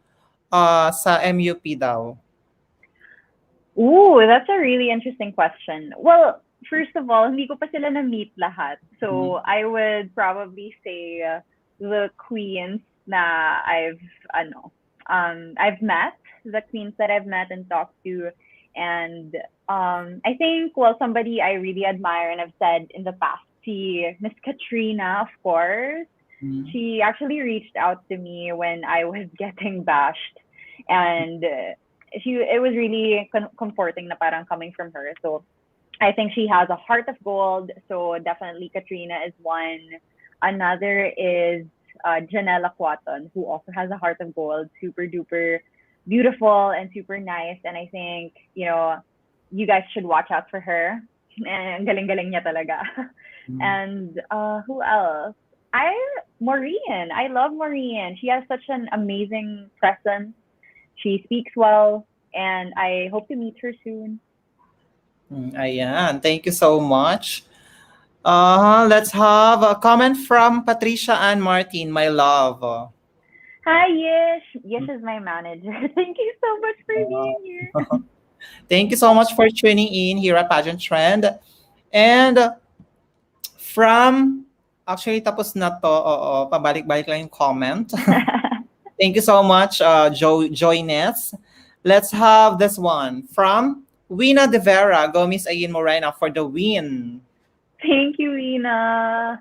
sa MUP daw. Ooh, that's a really interesting question. Well, first of all, hindi ko pa sila na-meet lahat. So, I would probably say the queens na I've met, the queens that I've met and talked to. And I think, somebody I really admire and I've said in the past, Miss Katrina, of course. She actually reached out to me when I was getting bashed. And it was really comforting na parang coming from her. So I think she has a heart of gold. So definitely Katrina is one. Another is Janela Quaton, who also has a heart of gold, super duper beautiful and super nice. And I think, you guys should watch out for her. And galing-galing niya talaga. And who else? Maureen. I love Maureen. She has such an amazing presence. She speaks well, and I hope to meet her soon. Ayan. Thank you so much. Let's have a comment from Patricia Ann Martin, my love. Hi, Yish. Yish is my manager. Thank you so much for being here. Thank you so much for tuning in here at Pageant Trend. And actually tapos na to, pabalik-balik lang yung comment. Thank you so much, Joyness. Let's have this one from Wina De Vera. Go, Miss Ayin Morena, for the win. Thank you, Ina.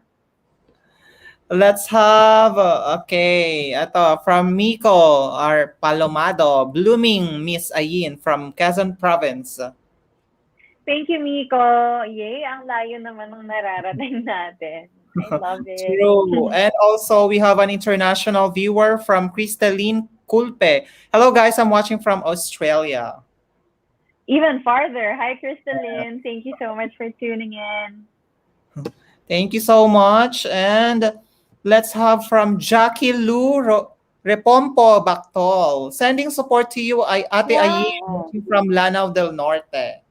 Let's have, okay, ito, from Miko, our Palomado, Blooming Miss Ayin from Quezon Province. Thank you, Miko. Yay, ang layo naman ng nararating natin. I love it. True. And also, we have an international viewer from Crystalline Culpe. Hello, guys. I'm watching from Australia. Even farther. Hi, Crystalline. Thank you so much for tuning in. Thank you so much. And let's have from Jackie Lou Repompo Bactol. Sending support to you, Ate Ayin, Wow. watching from Lanao del Norte.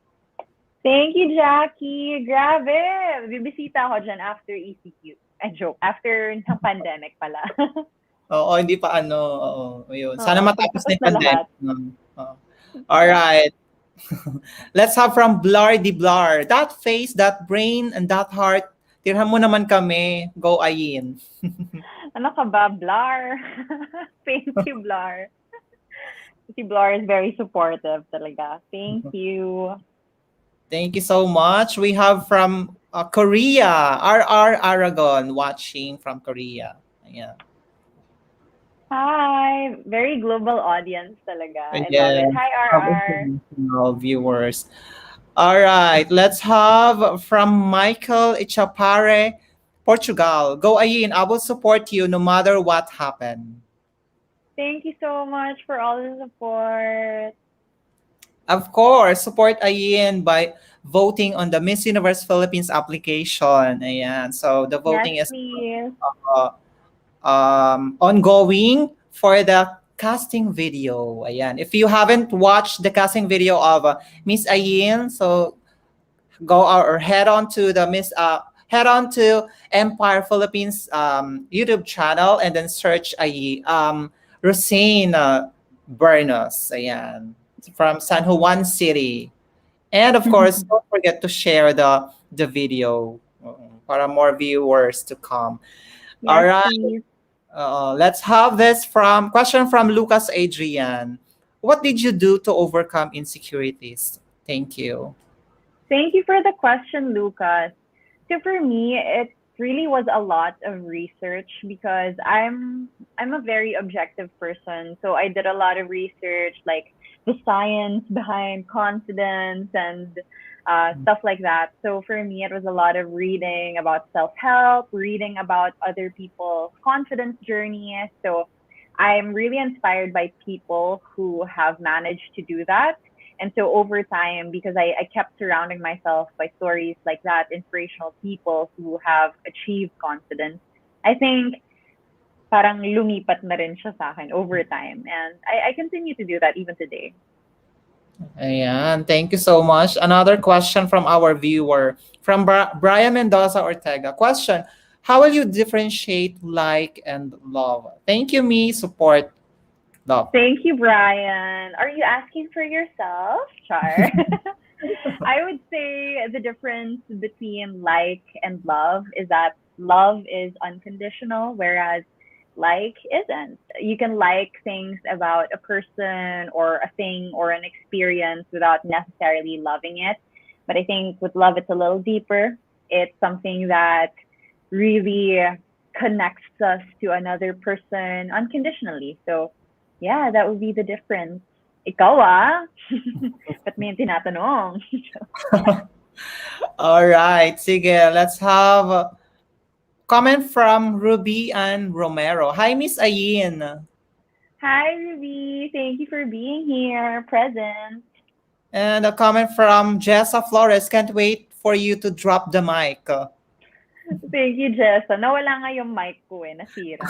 Thank you, Jackie. Grabe. Bibisita ako dyan after ECQ. Joke. After ng pandemic pala. Oo, hindi pa ano. Oo, yun. Sana Oo, matapos pagtapos din na pandemic. lahat. All right. Let's have from Blar di Blar. That face, that brain, and that heart. Tirhan mo naman kami. Go, Ayin. Ano ka ba, Blar? Thank you, Blar. Si Blar is very supportive talaga. Thank you. Thank you so much. We have from Korea, RR Aragon, watching from Korea. Ayan. Hi. Very global audience talaga. I love Again, it. Hi, RR. international viewers. All right, let's have from Michael Ichapare, Portugal. Go, Ayin. I will support you no matter what happened. Thank you so much for all the support. Of course, support Ayin by voting on the Miss Universe Philippines application. Ayan. So the voting Yes, is please. ongoing for the casting video. Ayan. If you haven't watched the casting video of Miss Ayin, so go or head on to the head on to Empire Philippines YouTube channel and then search Rousanne Bernos. Ayan. From San Juan City. And of course, don't forget to share the video para more viewers to come. Yes, All right. please. Let's have this question from Lucas Adrian. What did you do to overcome insecurities? Thank you. Thank you for the question, Lucas. So for me, it really was a lot of research because I'm a very objective person. So I did a lot of research, like the science behind confidence and stuff like that. So for me, it was a lot of reading about self-help, reading about other people's confidence journeys. So I'm really inspired by people who have managed to do that. And so over time, because I kept surrounding myself by stories like that, inspirational people who have achieved confidence, I think parang lumipat na rin siya sa akin over time. And I continue to do that even today. Ayan, thank you so much. Another question from our viewer, from Brian Mendoza Ortega. Question, how will you differentiate like and love? Thank you, me, support, love. Thank you, Brian. Are you asking for yourself, Char? I would say the difference between like and love is that love is unconditional, whereas like isn't. You can like things about a person or a thing or an experience without necessarily loving it. But I think with love, it's a little deeper. It's something that really connects us to another person unconditionally. So yeah, that would be the difference. Ikaw Ba't may tinatanong? All right, sige, let's have a comment from Ruby and Romero. Hi, Miss Ayin. Hi, Ruby. Thank you for being here, present. And a comment from Jessa Flores. Can't wait for you to drop the mic. Thank you, Jessa. Nawala nga yung mic ko nasira.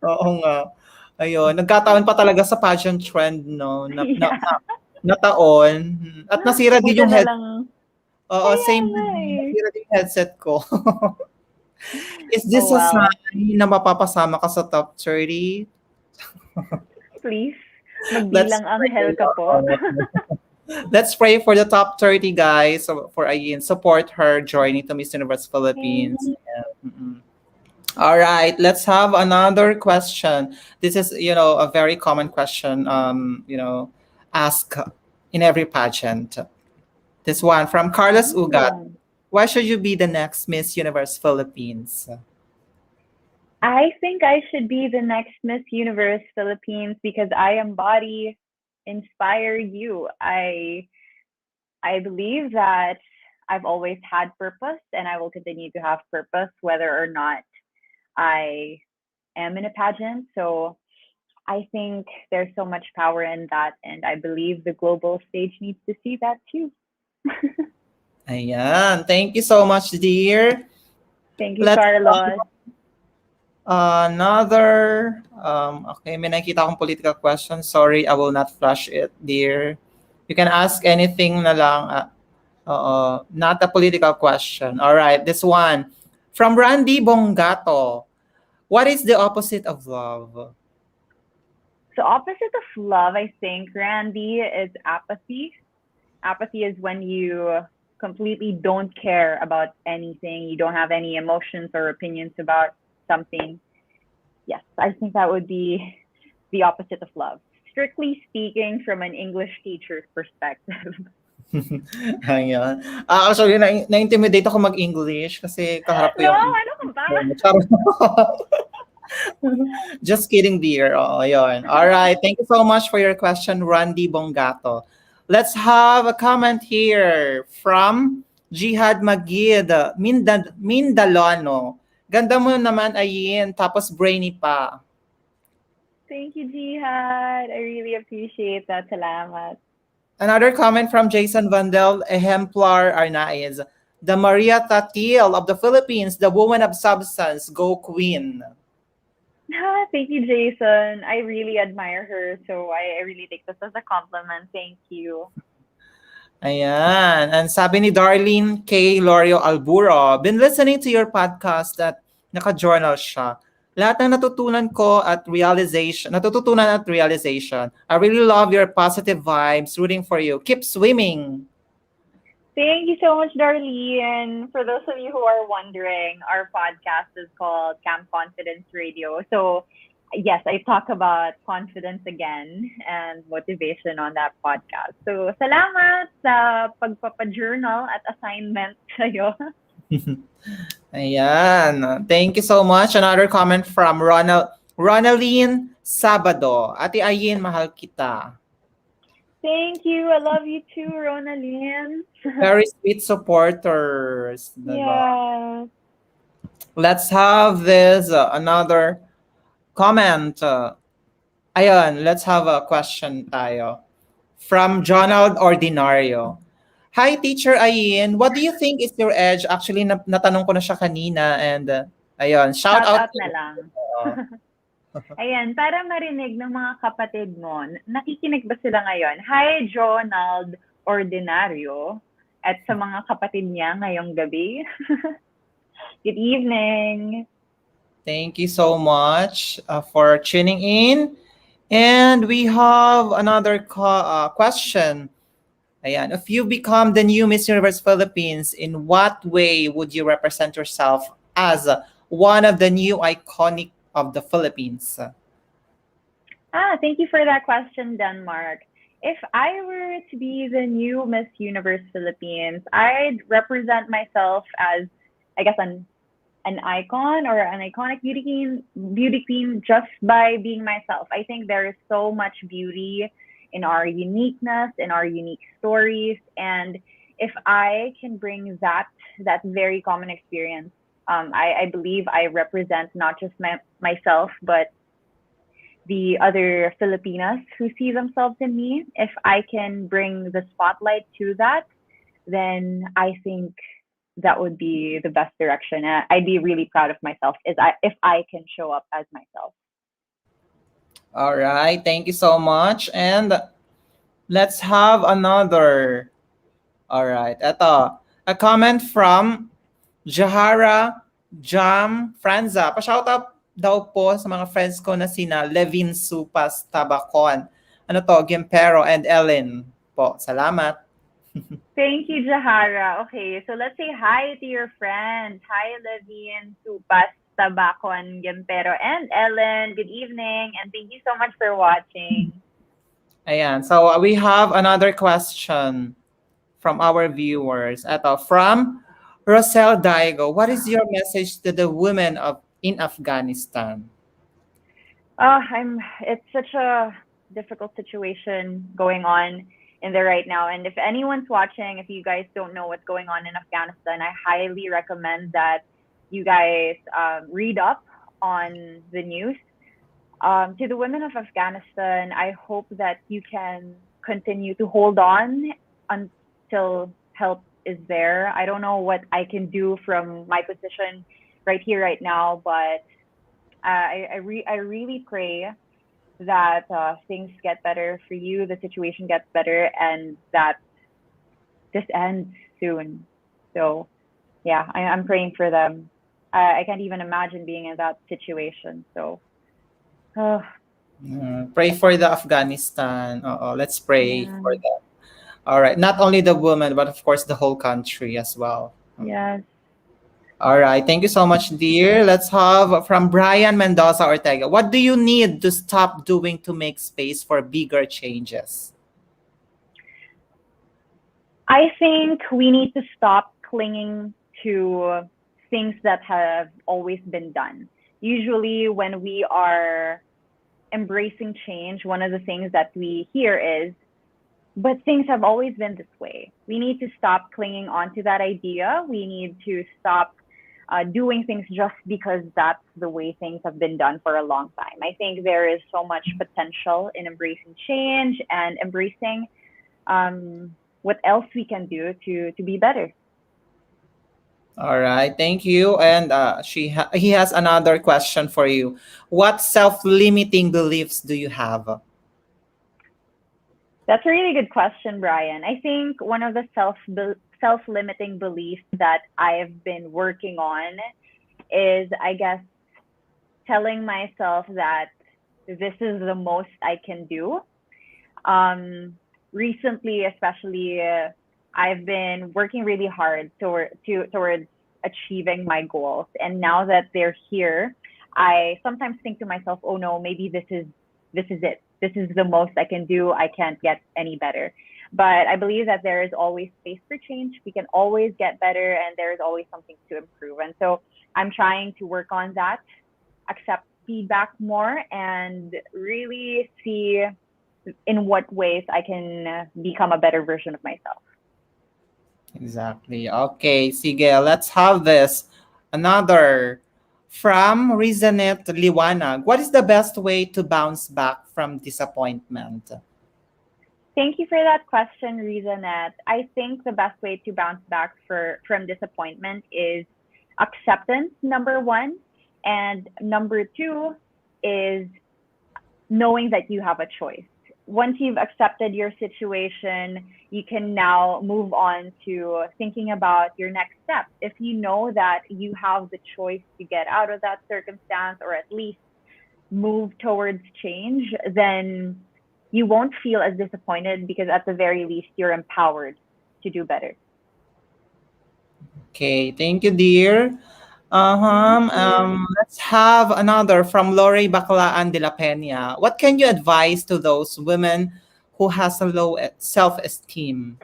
Oo nga. Ayun, nagkataon pa talaga sa pageant trend, no? Na taon. At nasira din yung headset. Oo, same. Nasira din yung headset ko. Is this a sign na mapapasama ka sa top 30? Please, magbilang anghel ka po. Let's pray for the top 30 guys. For Ayin, support her joining to Miss Universe Philippines. Yeah. All right, let's have another question. This is, a very common question, asked in every pageant. This one from Carlos Ugat. Oh. Why should you be the next Miss Universe Philippines? I think I should be the next Miss Universe Philippines because I embody inspire you. I believe that I've always had purpose and I will continue to have purpose whether or not I am in a pageant. So I think there's so much power in that and I believe the global stage needs to see that too. Ayan. Thank you so much, dear. Thank you, Let's Carlos. another. Okay, may nakita akong political question. Sorry, I will not flash it, dear. You can ask anything na lang. Not a political question. All right, this one. From Randy Bongato. What is the opposite of love? So opposite of love, I think, Randy, is apathy. Apathy is when you completely don't care about anything. You don't have any emotions or opinions about something. Yes, I think that would be the opposite of love. Strictly speaking, from an English teacher's perspective. Ayan. Actually, na-intimidate ako mag-English kasi kaharap ko No, yung ano ka ba? Charot. Just kidding, dear. Oh, ayun. All right. Thank you so much for your question, Randy Bongato. Let's have a comment here from Jihad Magid, Mindalano. Ganda mo naman, Ayin. Tapos brainy pa. Thank you, Jihad. I really appreciate that. Salamat. Another comment from Jason Vandel, Exemplar Arnaiz. The Maria Tatil of the Philippines, the woman of substance, go queen. Thank you, Jason. I really admire her. So I really take this as a compliment. Thank you. Ayan. And sabi ni Darlene K. Lorio Alburo, been listening to your podcast at naka-journal siya. Lahat ng natututunan at realization. I really love your positive vibes, rooting for you. Keep swimming. Thank you so much, Darlene. For those of you who are wondering, our podcast is called Camp Confidence Radio. So, yes, I talk about confidence again and motivation on that podcast. So, salamat sa pagpapa-journal at assignment sa'yo. Ayan. Thank you so much. Another comment from Ronaline Sabado. Ate Ayin, mahal kita. Thank you. I love you too, Ronaldine. Very sweet supporters. Diba? Yeah. Let's have this another comment. Ayan, let's have a question tayo. From Jonald Ordinario. Hi, Teacher Ayin. What do you think is your edge? Actually, natanong ko na siya kanina. And ayun, shout Shout out. out na lang. Ayan, para marinig ng mga kapatid mo, nakikinig ba sila ngayon? Hi, Jonald Ordinario, at sa mga kapatid niya ngayong gabi. Good evening. Thank you so much for tuning in. And we have another question. Ayan, if you become the new Miss Universe Philippines, in what way would you represent yourself as one of the new iconic of the Philippines? Thank you for that question, Denmark. If I were to be the new Miss Universe Philippines, I'd represent myself as, I guess, an icon or an iconic beauty queen just by being myself. I think there is so much beauty in our uniqueness, in our unique stories, and if I can bring that very common experience, I believe I represent not just myself, but the other Filipinas who see themselves in me. If I can bring the spotlight to that, then I think that would be the best direction. I'd be really proud of myself if I can show up as myself. All right, thank you so much. And let's have another. All right, eto. A comment from Jahara Jam Franza. Pa-shoutout daw po sa mga friends ko na sina Levin Supas Tabacon. Ano to? Gimpero and Ellen po. Salamat. Thank you, Jahara. Okay, so let's say hi to your friends. Hi, Levine, Supas, Tabacon, Gimpero, and Ellen. Good evening, and thank you so much for watching. Ayan. So we have another question from our viewers. Ito, from Rosel Daigo. What is your message to the women of in Afghanistan? It's such a difficult situation going on in there right now. And if anyone's watching, if you guys don't know what's going on in Afghanistan, I highly recommend that you guys read up on the news. To the women of Afghanistan, I hope that you can continue to hold on until help is there. I don't know what I can do from my position right here, right now, but I really pray that things get better for you, the situation gets better, and that this ends soon. So, yeah, I'm praying for them. I can't even imagine being in that situation. So, uh, Pray for the Afghanistan. Let's pray yeah, for them. All right. Not only the women, but of course the whole country as well. yes. All right. Thank you so much, dear. Let's have from Brian Mendoza Ortega. What do you need to stop doing to make space for bigger changes? I think we need to stop clinging to things that have always been done. Usually, when we are embracing change, one of the things that we hear is, but things have always been this way. We need to stop clinging onto that idea. We need to stop doing things just because that's the way things have been done for a long time. I think there is so much potential in embracing change and embracing what else we can do to be better. All right. Thank you. And he has another question for you. What self-limiting beliefs do you have? That's a really good question, Brian. I think one of the self-limiting beliefs that I've been working on is, I guess, telling myself that this is the most I can do. Recently, especially, I've been working really hard towards achieving my goals, and now that they're here, I sometimes think to myself, "Oh no, maybe this is it. This is the most I can do. I can't get any better." But I believe that there is always space for change. We can always get better, and there is always something to improve. And so I'm trying to work on that, accept feedback more, and really see in what ways I can become a better version of myself. Exactly. Okay, sige, let's have this. Another from Rizanet Liwanag. What is the best way to bounce back from disappointment? Thank you for that question, Rizanette. I think the best way to bounce back from disappointment is acceptance, number one. And number two is knowing that you have a choice. Once you've accepted your situation, you can now move on to thinking about your next step. If you know that you have the choice to get out of that circumstance or at least move towards change, then you won't feel as disappointed because at the very least you're empowered to do better. Okay, thank you, dear. Thank you. Let's have another from Lori Baclaan de la Peña. What can you advise to those women who has a low self-esteem?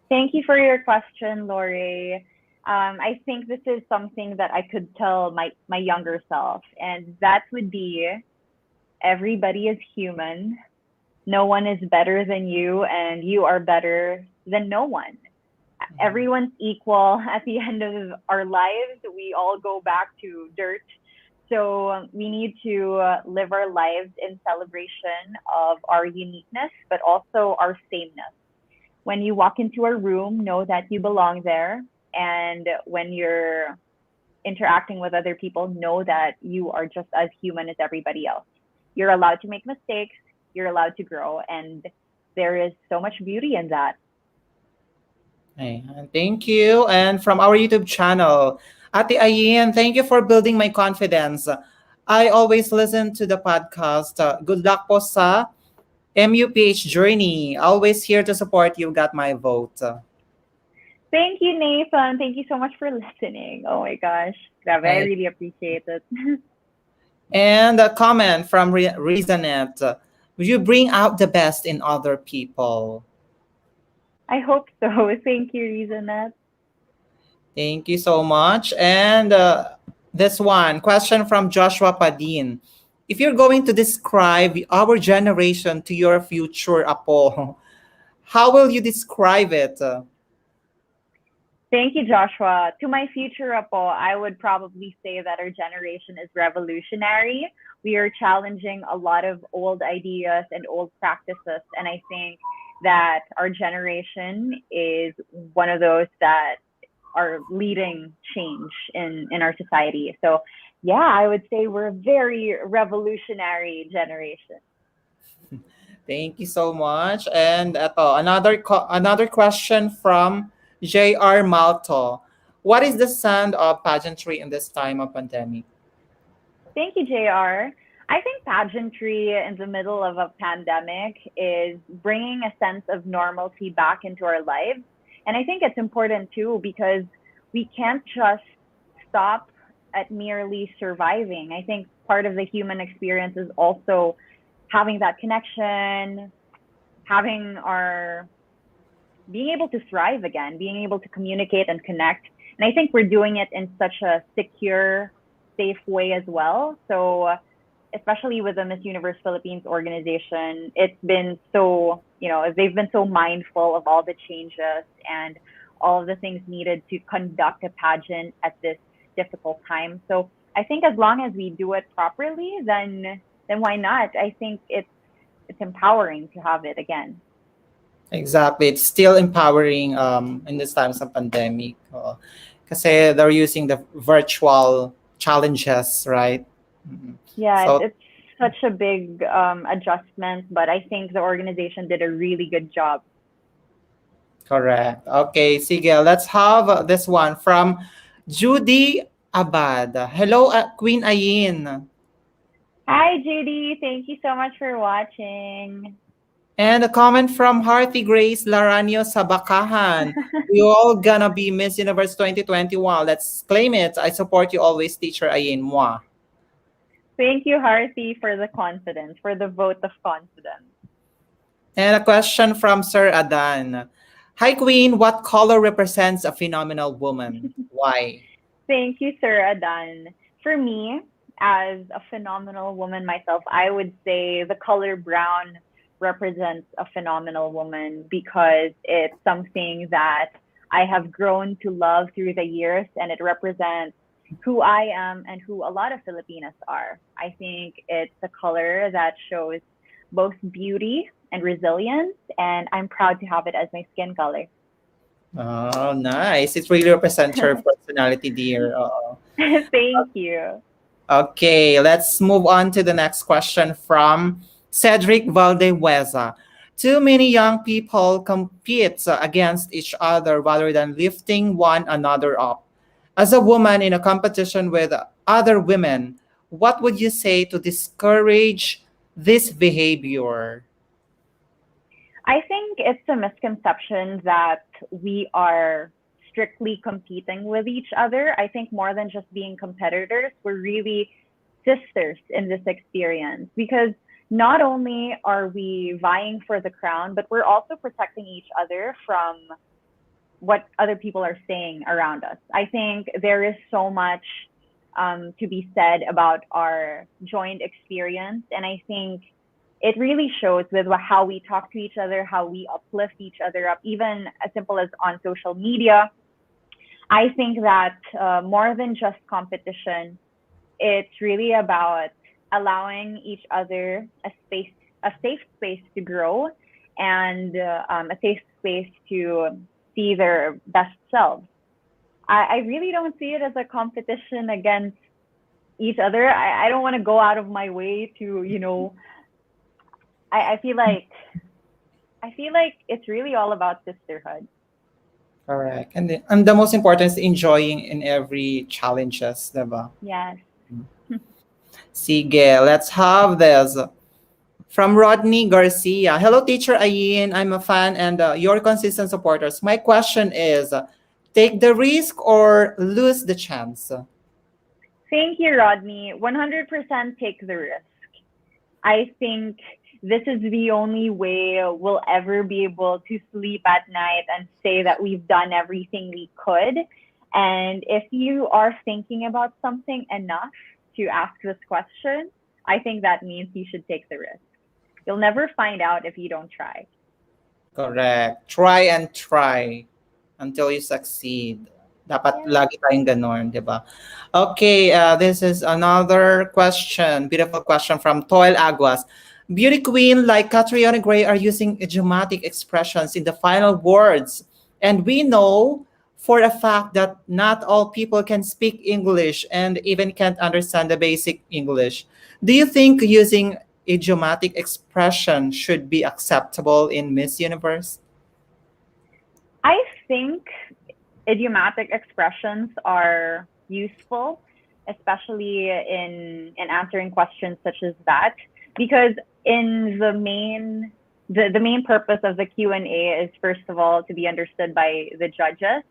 Thank you for your question, Lori. I think this is something that I could tell my younger self, and that would be everybody is human. No one is better than you, and you are better than no one. Everyone's equal at the end of our lives. We all go back to dirt. So we need to live our lives in celebration of our uniqueness, but also our sameness. When you walk into a room, know that you belong there. And when you're interacting with other people, know that you are just as human as everybody else. You're allowed to make mistakes, you're allowed to grow, and there is so much beauty in that. Hey, thank you. And from our YouTube channel, Ate Ayin, thank you for building my confidence. I always listen to the podcast. Good luck po sa MUPH journey. Always here to support you. Got my vote. Thank you, Nathan. Thank you so much for listening. Oh my gosh. Grabe, I And, really appreciate it. and a comment from Reasonet. Will you bring out the best in other people? I hope so. Thank you, Reasonette. Thank you so much. And this one question from Joshua Padin. If you're going to describe our generation to your future Apo, how will you describe it? Thank you, Joshua. To my future Apo, I would probably say that our generation is revolutionary. We are challenging a lot of old ideas and old practices. And I think that our generation is one of those that are leading change in our society. So, yeah, I would say we're a very revolutionary generation. Thank you so much. And another question from J.R. Malto. What is the sound of pageantry in this time of pandemic? Thank you, JR. I think pageantry in the middle of a pandemic is bringing a sense of normalcy back into our lives. And I think it's important too because we can't just stop at merely surviving. I think part of the human experience is also having that connection, having our being able to thrive again, being able to communicate and connect. And I think we're doing it in such a secure, safe way as well. So, especially with the Miss Universe Philippines organization, it's been so, they've been so mindful of all the changes and all of the things needed to conduct a pageant at this difficult time. So, I think as long as we do it properly, then why not? I think it's empowering to have it again. Exactly. It's still empowering in this times of pandemic. Kasi they're using the virtual challenges, right? Mhm. Yeah, So, it's such a big adjustment, but I think the organization did a really good job. correct. Okay, sige. Let's have this one from Judy Abad. Hello, Queen Ayin. Hi, Judy. Thank you so much for watching. And a comment from Hearty Grace Laranio Sabakahan. We all gonna be Miss Universe 2021. Let's claim it. I support you always, teacher Ayin. Moi. Thank you, Harthi, for the confidence, for the vote of confidence. And a question from Sir Adan. Hi, Queen. What color represents a phenomenal woman? Why? Thank you, Sir Adan. For me, as a phenomenal woman myself, I would say the color brown represents a phenomenal woman because it's something that I have grown to love through the years and it represents who I am and who a lot of Filipinas are. I think it's a color that shows both beauty and resilience, and I'm proud to have it as my skin color. Oh, nice. It really represents her personality, dear. Thank you. Okay, let's move on to the next question from Cedric Valdeweza. Too many young people compete against each other rather than lifting one another up. As a woman in a competition with other women, what would you say to discourage this behavior? I think it's a misconception that we are strictly competing with each other. I think more than just being competitors, we're really sisters in this experience because not only are we vying for the crown, but we're also protecting each other from what other people are saying around us. I think there is so much to be said about our joint experience. And I think it really shows with how we talk to each other, how we uplift each other up, even as simple as on social media. I think that more than just competition, it's really about allowing each other a safe space to grow, and a safe space to see their best selves. I really don't see it as a competition against each other. I don't want to go out of my way to, I feel like it's really all about sisterhood. Correct. And the most important is enjoying in every challenges, diba? Yes. Sige, let's have this. From Rodney Garcia. Hello, teacher Ayin. I'm a fan and your consistent supporters. My question is, Take the risk or lose the chance? Thank you, Rodney. 100% take the risk. I think this is the only way we'll ever be able to sleep at night and say that we've done everything we could. And if you are thinking about something enough to ask this question, I think that means you should take the risk. You'll never find out if you don't try. Correct. Try and try until you succeed. Dapat Yeah. lagi tayong ganon, di ba? Okay, this is another question. Beautiful question from Toil Aguas. Beauty queen like Catriona Gray are using idiomatic expressions in the final words. And we know for a fact that not all people can speak English and even can't understand the basic English. Do you think using idiomatic expression should be acceptable in Miss Universe? I think idiomatic expressions are useful, especially in answering questions such as that, because in the main purpose of the Q&A is first of all to be understood by the judges,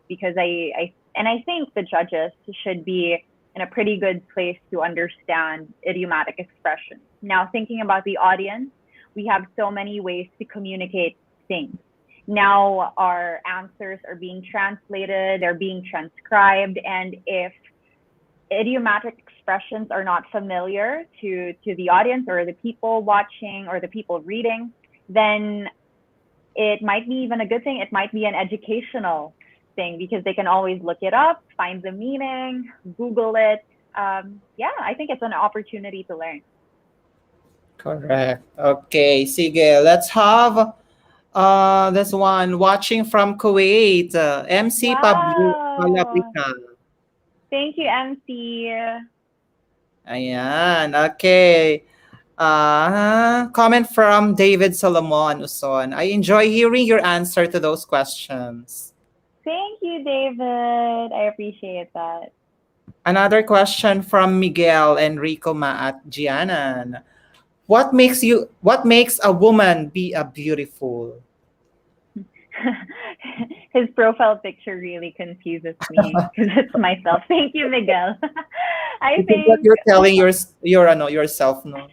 because I think the judges should be in a pretty good place to understand idiomatic expressions. Now, thinking about the audience, we have so many ways to communicate things. Now our answers are being translated, they're being transcribed, and if idiomatic expressions are not familiar to the audience or the people watching or the people reading, then it might be even a good thing. It might be an educational thing because they can always look it up, find the meaning, Google it. Yeah, I think it's an opportunity to learn. Correct. Okay, sige. Let's have this one watching from Kuwait. MC Pablo Wow. Palapica. Thank you, MC. Ayan. Okay. Comment from David Solomon Uson. I enjoy hearing your answer to those questions. Thank you, David. I appreciate that. Another question from Miguel Enrico Maat Gianan. What makes a woman be a beautiful? His profile picture really confuses me because it's myself. Thank you, Miguel. I I think that think you're telling yourself, no?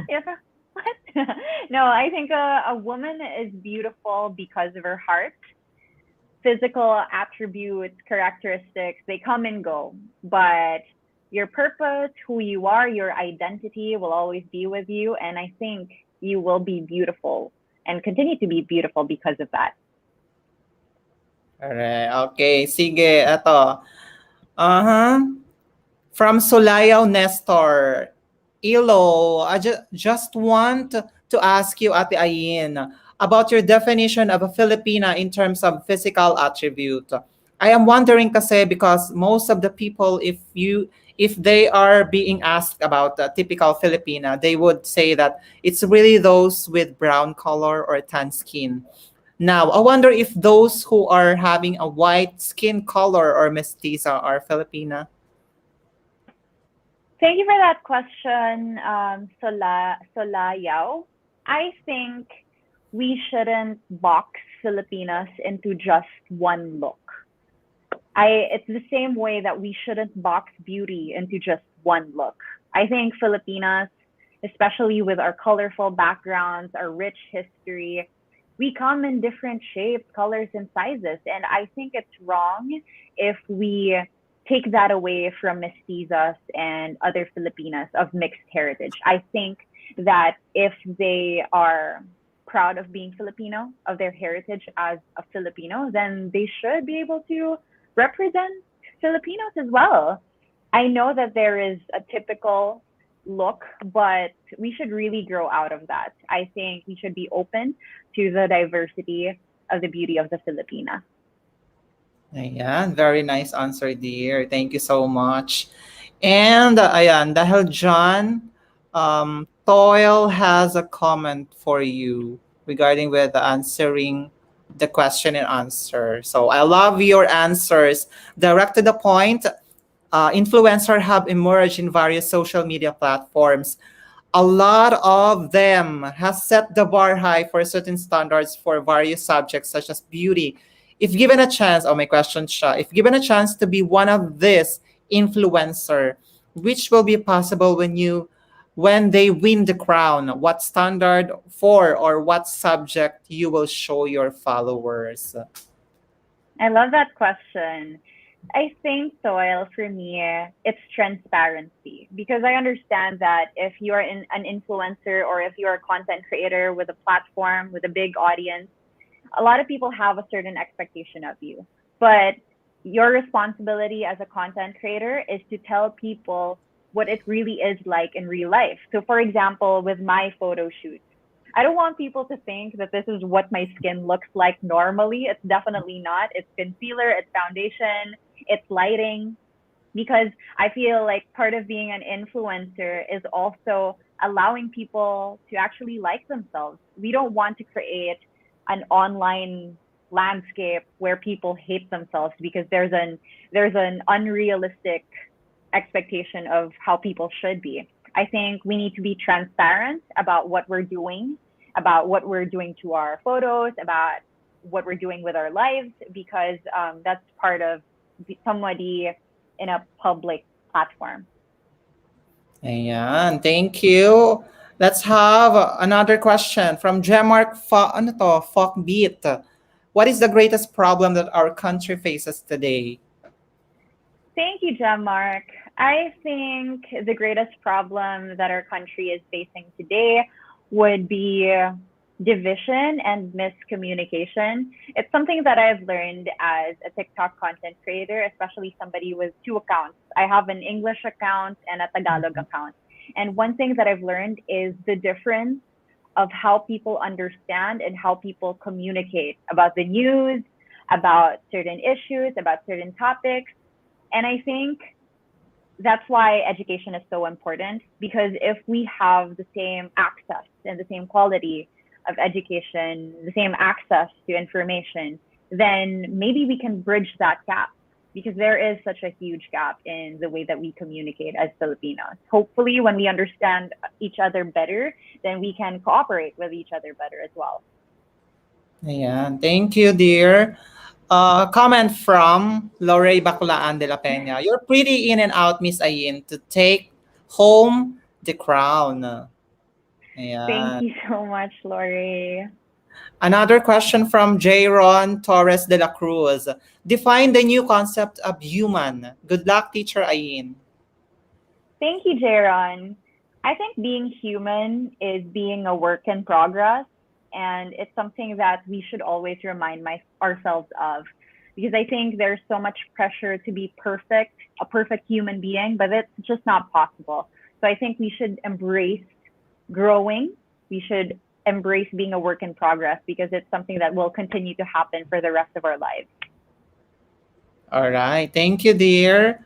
yeah, what? No, I think a woman is beautiful because of her heart. Physical attributes, characteristics, they come and go, but your purpose, who you are, your identity will always be with you, and I think you will be beautiful and continue to be beautiful because of that. Alright, okay. Sige, eto. Uh-huh. From Sulayaw Nestor. Ilo, I just want to ask you, Ate Ayin, about your definition of a Filipina in terms of physical attribute. I am wondering kasi because most of the people, if they are being asked about a typical Filipina, they would say that it's really those with brown color or tan skin. Now, I wonder if those who are having a white skin color or mestiza are Filipina. Thank you for that question, Solayao. I think we shouldn't box Filipinas into just one look. It's the same way that we shouldn't box beauty into just one look. I think Filipinas, especially with our colorful backgrounds, our rich history, we come in different shapes, colors, and sizes. And I think it's wrong if we take that away from mestizas and other Filipinas of mixed heritage. I think that if they are proud of being Filipino, of their heritage as a Filipino, then they should be able to represent Filipinos as well. I know that there is a typical look, but we should really grow out of that. I think we should be open to the diversity of the beauty of the Filipina. Ayan, very nice answer, dear. Thank you so much. And ayan, dahil John, Toil has a comment for you regarding with answering the question and answer. So I love your answers. Direct to the point. Influencers have emerged in various social media platforms. A lot of them has set the bar high for certain standards for various subjects such as beauty, if given a chance, oh, my question siya, if given a chance to be one of this influencer, which will be possible when they win the crown? What standard for or what subject you will show your followers? I love that question. I think, Soil, for me, it's transparency because I understand that if you're an influencer or if you're a content creator with a platform, with a big audience, a lot of people have a certain expectation of you. But your responsibility as a content creator is to tell people what it really is like in real life. So, for example, with my photo shoot, I don't want people to think that this is what my skin looks like normally. It's definitely not. It's concealer, it's foundation, it's lighting. Because I feel like part of being an influencer is also allowing people to actually like themselves. We don't want to create an online landscape where people hate themselves because there's an unrealistic expectation of how people should be. I think we need to be transparent about what we're doing, about what we're doing to our photos, about what we're doing with our lives, because that's part of somebody in a public platform. Ayan, thank you. Let's have another question from Jemark Beat. What is the greatest problem that our country faces today? Thank you, John Mark. I think the greatest problem that our country is facing today would be division and miscommunication. It's something that I've learned as a TikTok content creator, especially somebody with two accounts. I have an English account and a Tagalog account. And one thing that I've learned is the difference of how people understand and how people communicate about the news, about certain issues, about certain topics. And I think that's why education is so important, because if we have the same access and the same quality of education, the same access to information, then maybe we can bridge that gap, because there is such a huge gap in the way that we communicate as Filipinos. Hopefully, when we understand each other better, then we can cooperate with each other better as well. Ayan, thank you, dear. Comment from Lorey Baclaan de la Peña. You're pretty in and out, Miss Ayin, to take home the crown. Thank Ayan. you so much, Lori. Another question from Jayron Torres de la Cruz. Define the new concept of human. Good luck, Teacher Ayin. Thank you, Jaron. I think being human is being a work in progress, and it's something that we should always remind ourselves of, because I think there's so much pressure to be perfect, a perfect human being, but it's just not possible. So I think we should embrace growing. We should embrace being a work in progress, because it's something that will continue to happen for the rest of our lives. All right. Thank you, dear.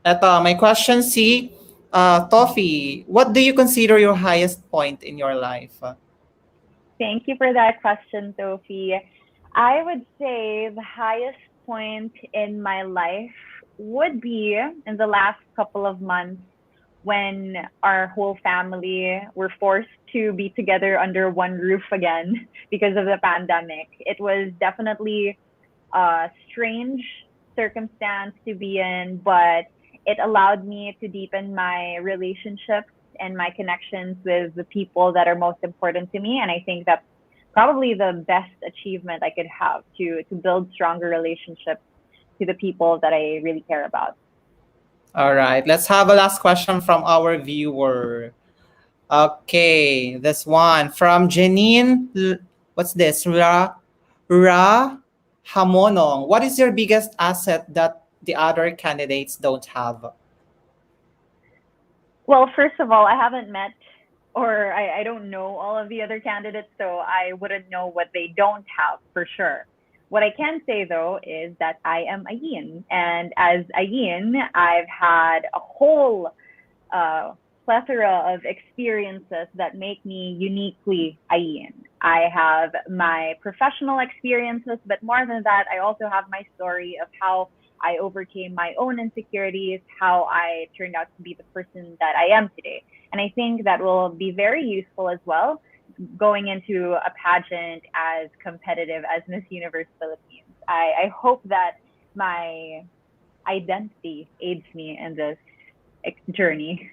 My question C, Toffee, what do you consider your highest point in your life? Thank you for that question, Sophie. I would say the highest point in my life would be in the last couple of months, when our whole family were forced to be together under one roof again because of the pandemic. It was definitely a strange circumstance to be in, but it allowed me to deepen my relationships and my connections with the people that are most important to me. And I think that's probably the best achievement I could have, to build stronger relationships to the people that I really care about. All right. Let's have a last question from our viewer. Okay, this one from Janine. What's this? Ra Hamonong. What is your biggest asset that the other candidates don't have? Well, first of all, I haven't met, or I don't know all of the other candidates, so I wouldn't know what they don't have for sure. What I can say, though, is that I am Ayin. And as Ayin, I've had a whole plethora of experiences that make me uniquely Ayin. I have my professional experiences, but more than that, I also have my story of how I overcame my own insecurities, how I turned out to be the person that I am today. And I think that will be very useful as well going into a pageant as competitive as Miss Universe Philippines. I hope that my identity aids me in this journey.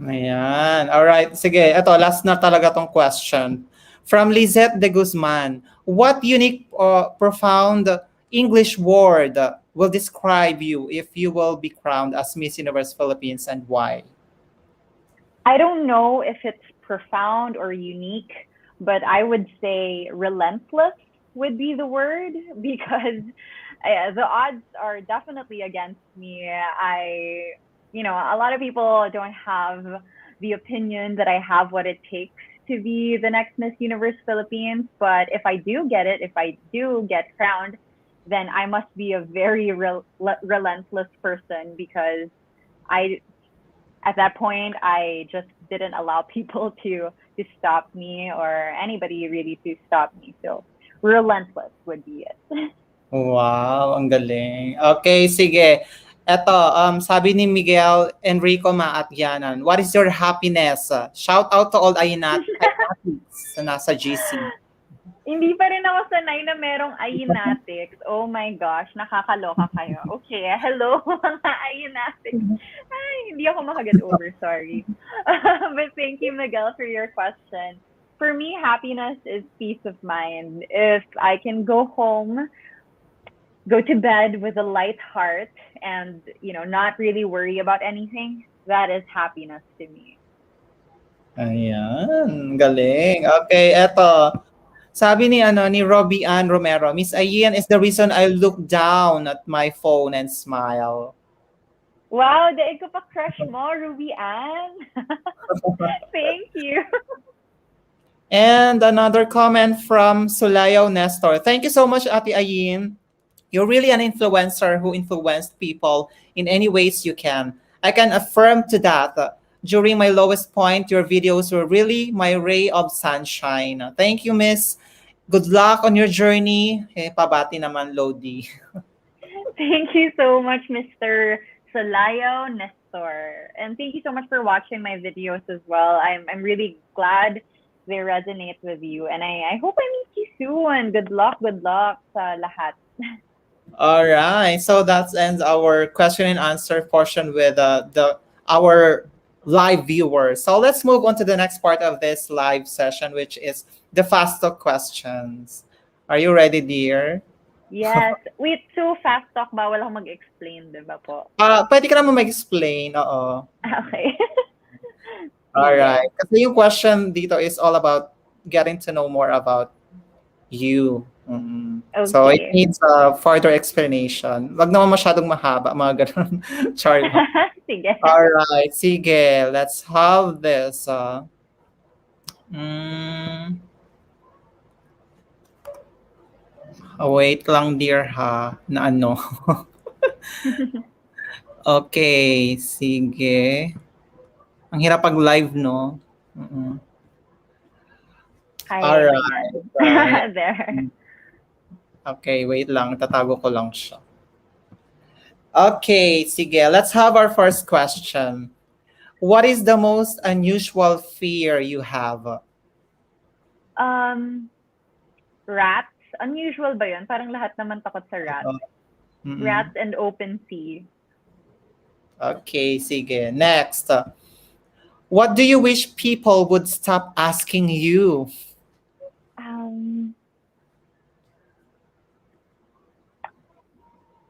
Ayan. Alright, sige. Ito, last na talaga tong question. From Lizette de Guzman, what unique or profound English word will describe you if you will be crowned as Miss Universe Philippines, and why? I don't know if it's profound or unique, but I would say relentless would be the word because the odds are definitely against me. A lot of people don't have the opinion that I have what it takes to be the next Miss Universe Philippines. But if I do get it, if I do get crowned, then I must be a very relentless person because I at that point I just didn't allow people to stop me or anybody really to stop me. So relentless would be it. Wow, ang galing. Okay, sige. Eto, sabi ni Miguel Enrico Maatyanan, what is your happiness? Shout out to all Ayanatics na nasa GC. Hindi pa rin ako sanay na merong Ayanatics. Oh my gosh, nakakaloka kayo. Okay, hello mga Ayanatics. Ay, hindi ako makaget over, sorry. But thank you, Miguel, for your question. For me, happiness is peace of mind. If I can go home, go to bed with a light heart and, not really worry about anything, that is happiness to me. Ayan, galing. Okay, eto. Sabi ni Robbie Ann Romero, Miss Ayan is the reason I look down at my phone and smile. Wow, daig ko pa crush mo, Ruby Ann. Thank you. And another comment from Sulayo Nestor. Thank you so much, Ate Ayin. You're really an influencer who influenced people in any ways you can. I can affirm to that. During my lowest point, your videos were really my ray of sunshine. Thank you, Miss. Good luck on your journey. Pabati naman, Lodi. Thank you so much, Mr. Solayo Nestor. And thank you so much for watching my videos as well. I'm really glad they resonate with you. And I hope I meet you soon. Good luck sa lahat. All right. So that ends our question and answer portion with our live viewers. So let's move on to the next part of this live session, which is the fast talk questions. Are you ready, dear? Yes. Wait, so fast talk bawal ako mag-explain, di ba po? Pwede ka naman mag-explain. Oo. Okay. All right. Kasi yung question dito is all about getting to know more about you. Mm-hmm. Okay. So it needs further explanation. Wag naman masyadong mahaba, mga ganun. Char. Sige. All right. Sige. Let's have this. Wait lang, dear, ha. Na ano. Okay. Sige. Ang hirap pag live, no? All right. There. Okay, wait lang. Tatago ko lang siya. Okay, sige. Let's have our first question. What is the most unusual fear you have? Rats. Unusual ba yun? Parang lahat naman takot sa rats. Rats and open sea. Okay, sige. Next. What do you wish people would stop asking you?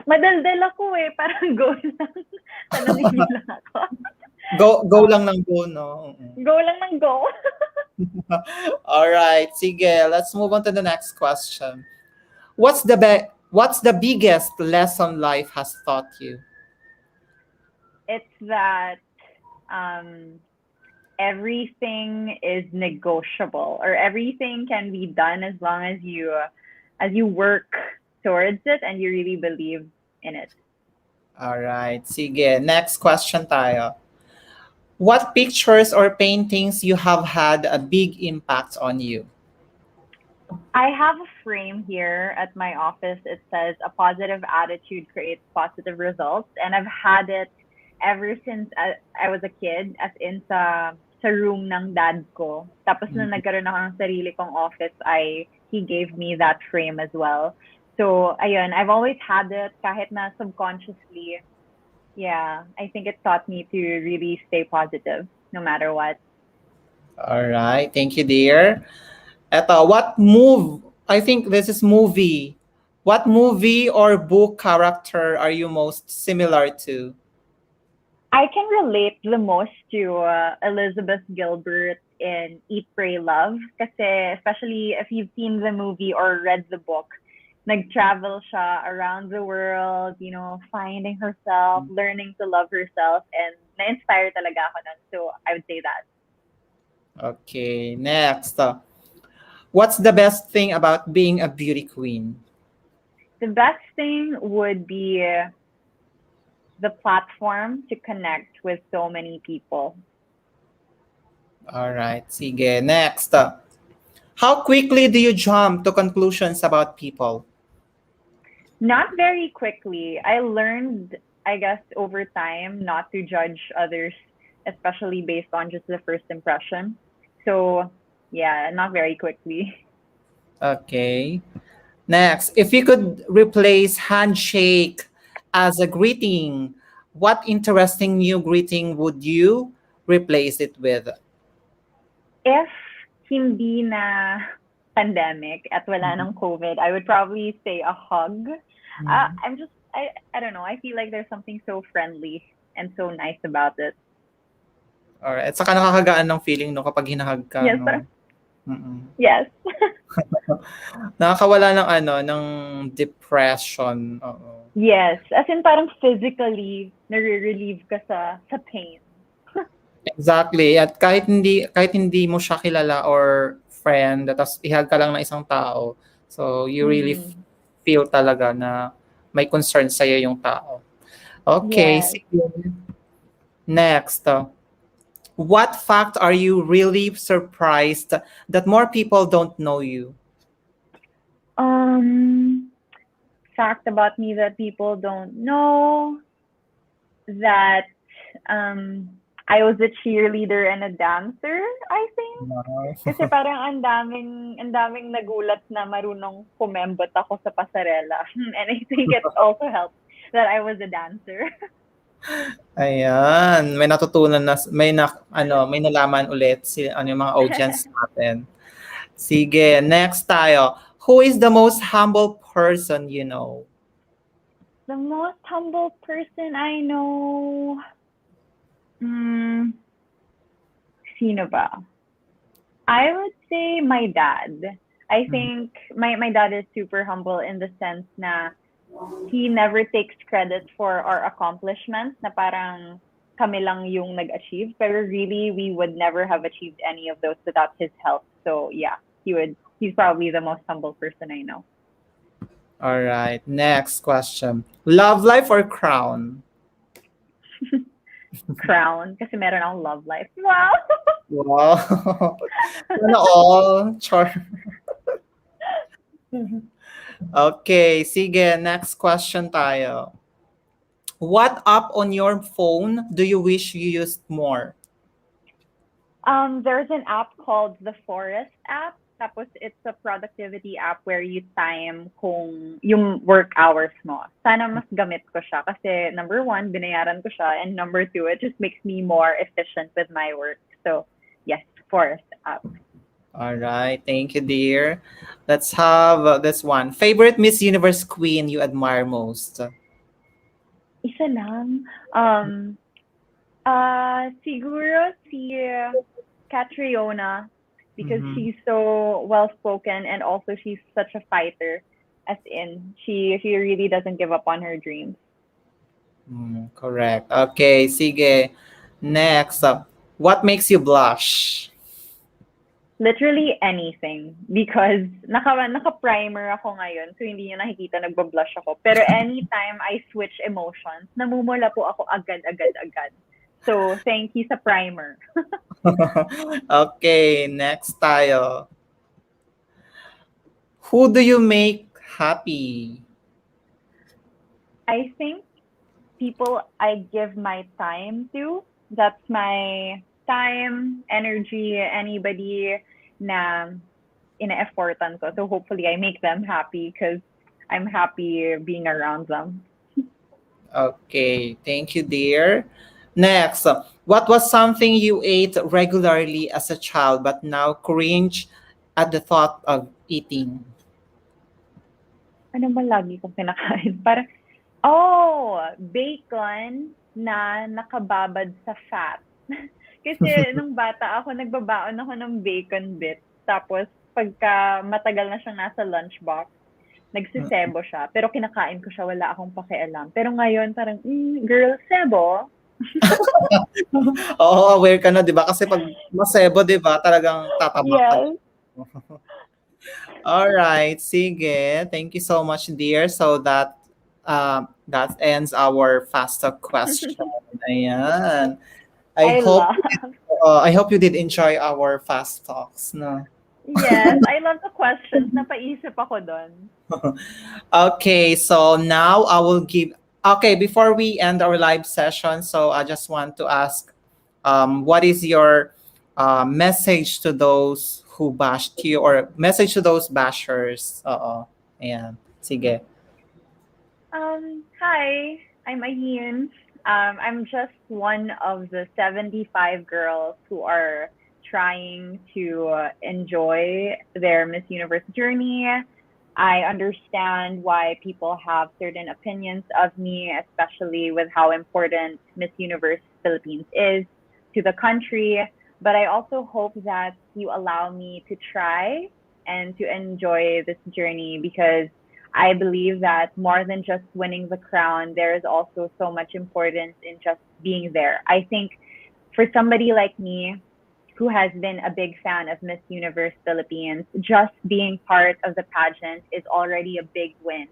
Madaldal ako eh. Parang go lang. Tanongin niyo lang ako. Go lang ng go, no? Go lang ng go. All right. Sige, let's move on to the next question. What's the biggest lesson life has taught you? It's that everything is negotiable, or everything can be done as long as you work towards it and you really believe in it. All right. Sige, next question tayo. What pictures or paintings you have had a big impact on you? I have a frame here at my office. It says, a positive attitude creates positive results. And I've had it ever since I was a kid, as in sa room ng dad ko. Tapos nung nagkaroon ako ng sarili kong office, he gave me that frame as well. So, ayun, I've always had it kahit na subconsciously. Yeah, I think it taught me to really stay positive no matter what. All right. Thank you, dear. I think this is movie. What movie or book character are you most similar to? I can relate the most to Elizabeth Gilbert in Eat, Pray, Love. Kasi especially if you've seen the movie or read the book, nag-travel siya around the world, finding herself, learning to love herself, and na-inspire talaga ako nun. So I would say that. Okay, next. What's the best thing about being a beauty queen? The best thing would be the platform to connect with so many people. All right, sige. Next. How quickly do you jump to conclusions about people? Not very quickly. I learned, I guess, over time not to judge others, especially based on just the first impression. So, yeah, not very quickly. Okay. Next, if you could replace handshake as a greeting, what interesting new greeting would you replace it with? If hindi na pandemic at wala ng COVID, I would probably say a hug. I don't know. I feel like there's something so friendly and so nice about it. Alright. At saka nakakagaan ng feeling no kapag hinahag ka, Yes, no? Mm-mm. yes. Nakakawala ng ng depression. Oo. Yes. As in parang physically nare-relieve ka sa pain. Exactly. At kahit hindi mo siya kilala or friend, tapos ihag ka lang ng isang tao. So you really feel talaga na may concern sa yung tao. Okay, Yes. sige. Next. What fact are you really surprised that more people don't know you? Fact about me that people don't know, that I was a cheerleader and a dancer, I think. Kasi parang ang daming nagulat na marunong kumembot ako sa pasarela. And I think it also helped that I was a dancer. Ayan, may natutunan na may nalaman ulit yung mga audience natin. Sige, next tayo. Who is the most humble person you know? The most humble person I know, sino ba? I would say my dad. I think my dad is super humble in the sense na he never takes credit for our accomplishments, na parang kami lang yung nag-achieve, pero really we would never have achieved any of those without his help. So yeah, he's probably the most humble person I know. All right, next question. Love life or crown? Crown, kasi meron akong love life. Wow! Wow. Sana all. Char. Okay, sige, next question tayo. What app on your phone do you wish you used more? There's an app called the Forest app. Tapos it's a productivity app where you time kung yung work hours mo. Sana mas gamit ko siya kasi number one, binayaran ko siya, and number two, it just makes me more efficient with my work. So yes, Forest app. All right, thank you, dear. Let's have this one. Favorite Miss Universe queen you admire most? Isa lang. Siguro si Catriona, because she's so well spoken and also she's such a fighter. As in, she really doesn't give up on her dreams. Correct. Okay, sige. Next up, what makes you blush? Literally anything, because naka-primer ako ngayon, so hindi niyo nakikita nagbablush ako. Pero anytime I switch emotions, namumula po ako agad. So, thank you sa primer. Okay, next tayo. Who do you make happy? I think people I give my time to. That's my time, energy, anybody na ina-effortan ko. So hopefully I make them happy because I'm happy being around them. Okay, thank you, dear. Next, what was something you ate regularly as a child but now cringe at the thought of eating? Ano ba lagi kong kinakain? Parang, oh, bacon na nakababad sa fat. Kasi nung bata ako, nagbabaon ako ng bacon bits. Tapos, pagka matagal na siyang nasa lunchbox, nagsisebo siya. Pero kinakain ko siya, wala akong pakialam. Pero ngayon, parang, girl, sebo? Oo, aware ka na, di ba? Kasi pag masebo, di ba, talagang tataba ka. Yes. All right, sige. Thank you so much, dear. So that ends our fast talk question. Ayan. I I hope love. I hope you did enjoy our fast talks, no? Yes, I love the questions. Napaisip ako doon. Okay, so now I will give. Okay, before we end our live session, so I just want to ask, what is your message to those who bashed you, or message to those bashers? Ayan. Sige. Hi, I'm Ayin. I'm just one of the 75 girls who are trying to enjoy their Miss Universe journey. I understand why people have certain opinions of me, especially with how important Miss Universe Philippines is to the country. But I also hope that you allow me to try and to enjoy this journey, because I believe that more than just winning the crown, there is also so much importance in just being there. I think for somebody like me, who has been a big fan of Miss Universe Philippines, just being part of the pageant is already a big win.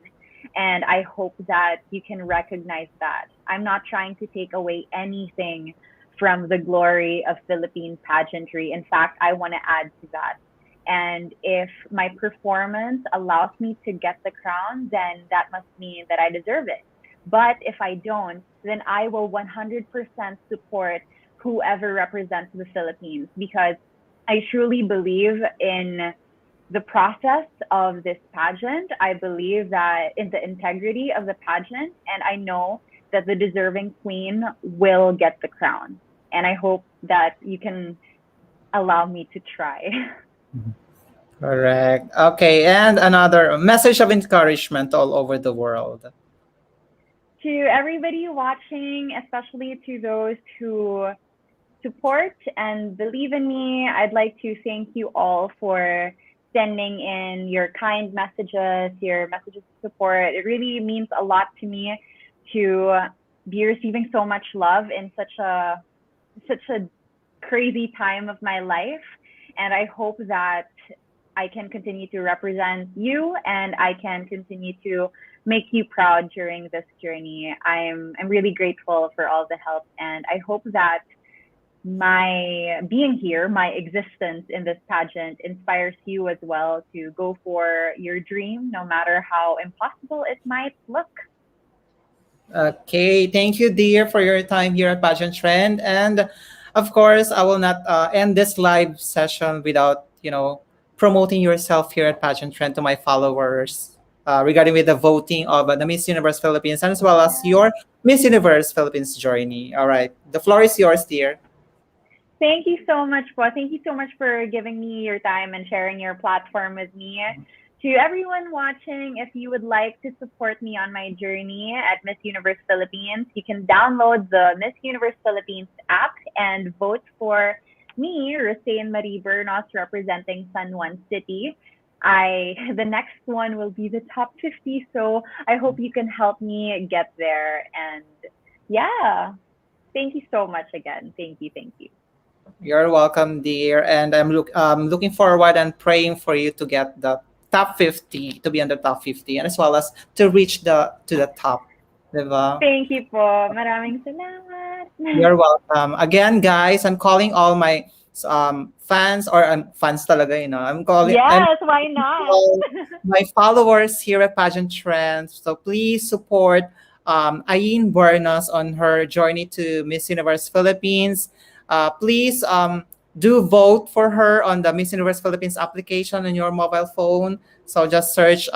And I hope that you can recognize that. I'm not trying to take away anything from the glory of Philippine pageantry. In fact, I want to add to that. And if my performance allows me to get the crown, then that must mean that I deserve it. But if I don't, then I will 100% support whoever represents the Philippines, because I truly believe in the process of this pageant. I believe that in the integrity of the pageant, and I know that the deserving queen will get the crown. And I hope that you can allow me to try. Correct. Okay, and another message of encouragement all over the world. To everybody watching, especially to those who support and believe in me, I'd like to thank you all for sending in your kind messages, your messages of support. It really means a lot to me to be receiving so much love in such a crazy time of my life. And I hope that I can continue to represent you, and I can continue to make you proud during this journey. I'm really grateful for all the help, and I hope that my being here, my existence in this pageant inspires you as well to go for your dream, no matter how impossible it might look. Okay, thank you, dear, for your time here at Pageant Trend. And of course, I will not end this live session without, promoting yourself here at Pageant Trend to my followers regarding with the voting of the Miss Universe Philippines, and as well as your Miss Universe Philippines journey. All right, the floor is yours, dear. Thank you so much, Po. Thank you so much for giving me your time and sharing your platform with me. To everyone watching, if you would like to support me on my journey at Miss Universe Philippines, you can download the Miss Universe Philippines app and vote for me, Rousanne Marie Bernos, representing San Juan City. The next one will be the top 50, so I hope you can help me get there. And yeah, thank you so much again. Thank you, thank you. You're welcome, dear, and I'm looking forward and praying for you to get the top 50, to be on the top 50, and as well as to reach the top, diba? Thank you po. Maraming salamat. You're welcome. Again, guys, I'm calling all my fans, or fans talaga, I'm Yes, why not? all my followers here at Pageant Trends. So please support Ayin Bernos on her journey to Miss Universe Philippines. Please do vote for her on the Miss Universe Philippines application on your mobile phone. So just search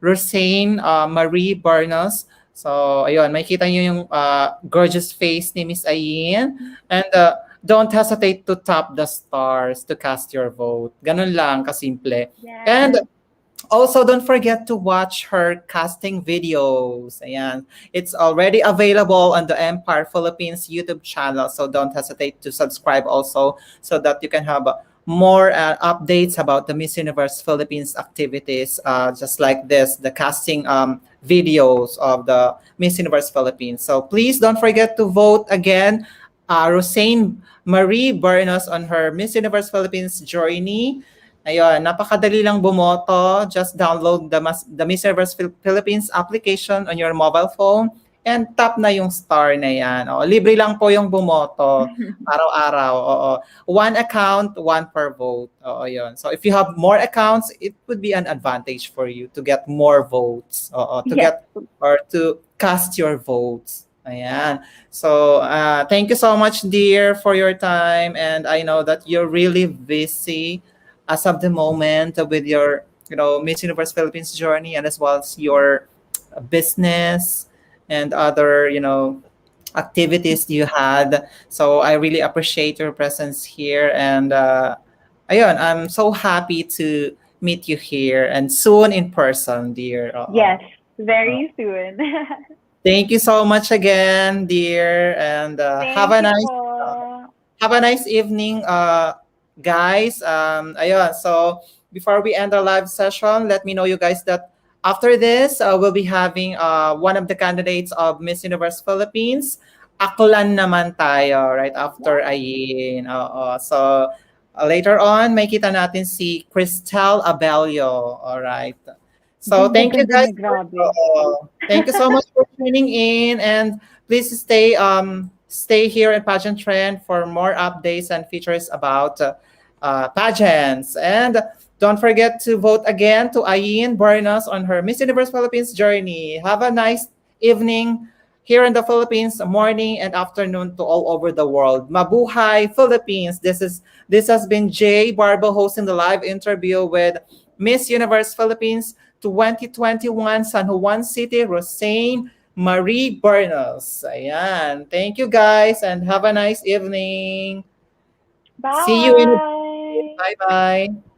Rousanne Marie Bernos. So, ayun, makikita niyo yung gorgeous face ni Miss Ayin. And don't hesitate to tap the stars to cast your vote. Ganun lang, kasimple. And Yes. also, don't forget to watch her casting videos. Ayan. It's already available on the Empire Philippines YouTube channel. So don't hesitate to subscribe also so that you can have more updates about the Miss Universe Philippines activities, just like this, the casting videos of the Miss Universe Philippines. So please don't forget to vote again. Rousanne Marie Bernos on her Miss Universe Philippines journey. Ayun, napakadali lang bumoto. Just download the Miss Universe Philippines application on your mobile phone and tap na yung star na yan. O, libre lang po yung bumoto araw-araw. Oo. One account, one per vote. Oo, yun. So if you have more accounts, it would be an advantage for you to get more votes. Oo, to Yes. get or to cast your votes. Ayan. So, thank you so much, dear, for your time. And I know that you're really busy as of the moment with your, Miss Universe Philippines journey and as well as your business and other, activities you had. So I really appreciate your presence here. And ayun, I'm so happy to meet you here and soon in person, dear. Yes, very soon. Thank you so much again, dear. And Thank you po. have a nice evening, guys. Ayun, so before we end our live session, let me know you guys that after this, we'll be having one of the candidates of Miss Universe Philippines. Aklan naman tayo right after Ayin. Oo. So later on, may kita natin si Cristel Abelio. All right. So thank you Ganda-ganda guys. niya, grabe. Thank you so much for tuning in, and please stay here at Pageant Trend for more updates and features about pageants. And don't forget to vote again to Ayin Bernos on her Miss Universe Philippines journey. Have a nice evening here in the Philippines, morning and afternoon to all over the world. Mabuhay Philippines. This has been Jay Barbo hosting the live interview with Miss Universe Philippines 2021 San Juan City, Rousanne Marie Bernos. Ayan. Thank you guys and have a nice evening. See you in a Bye. bit. Bye-bye.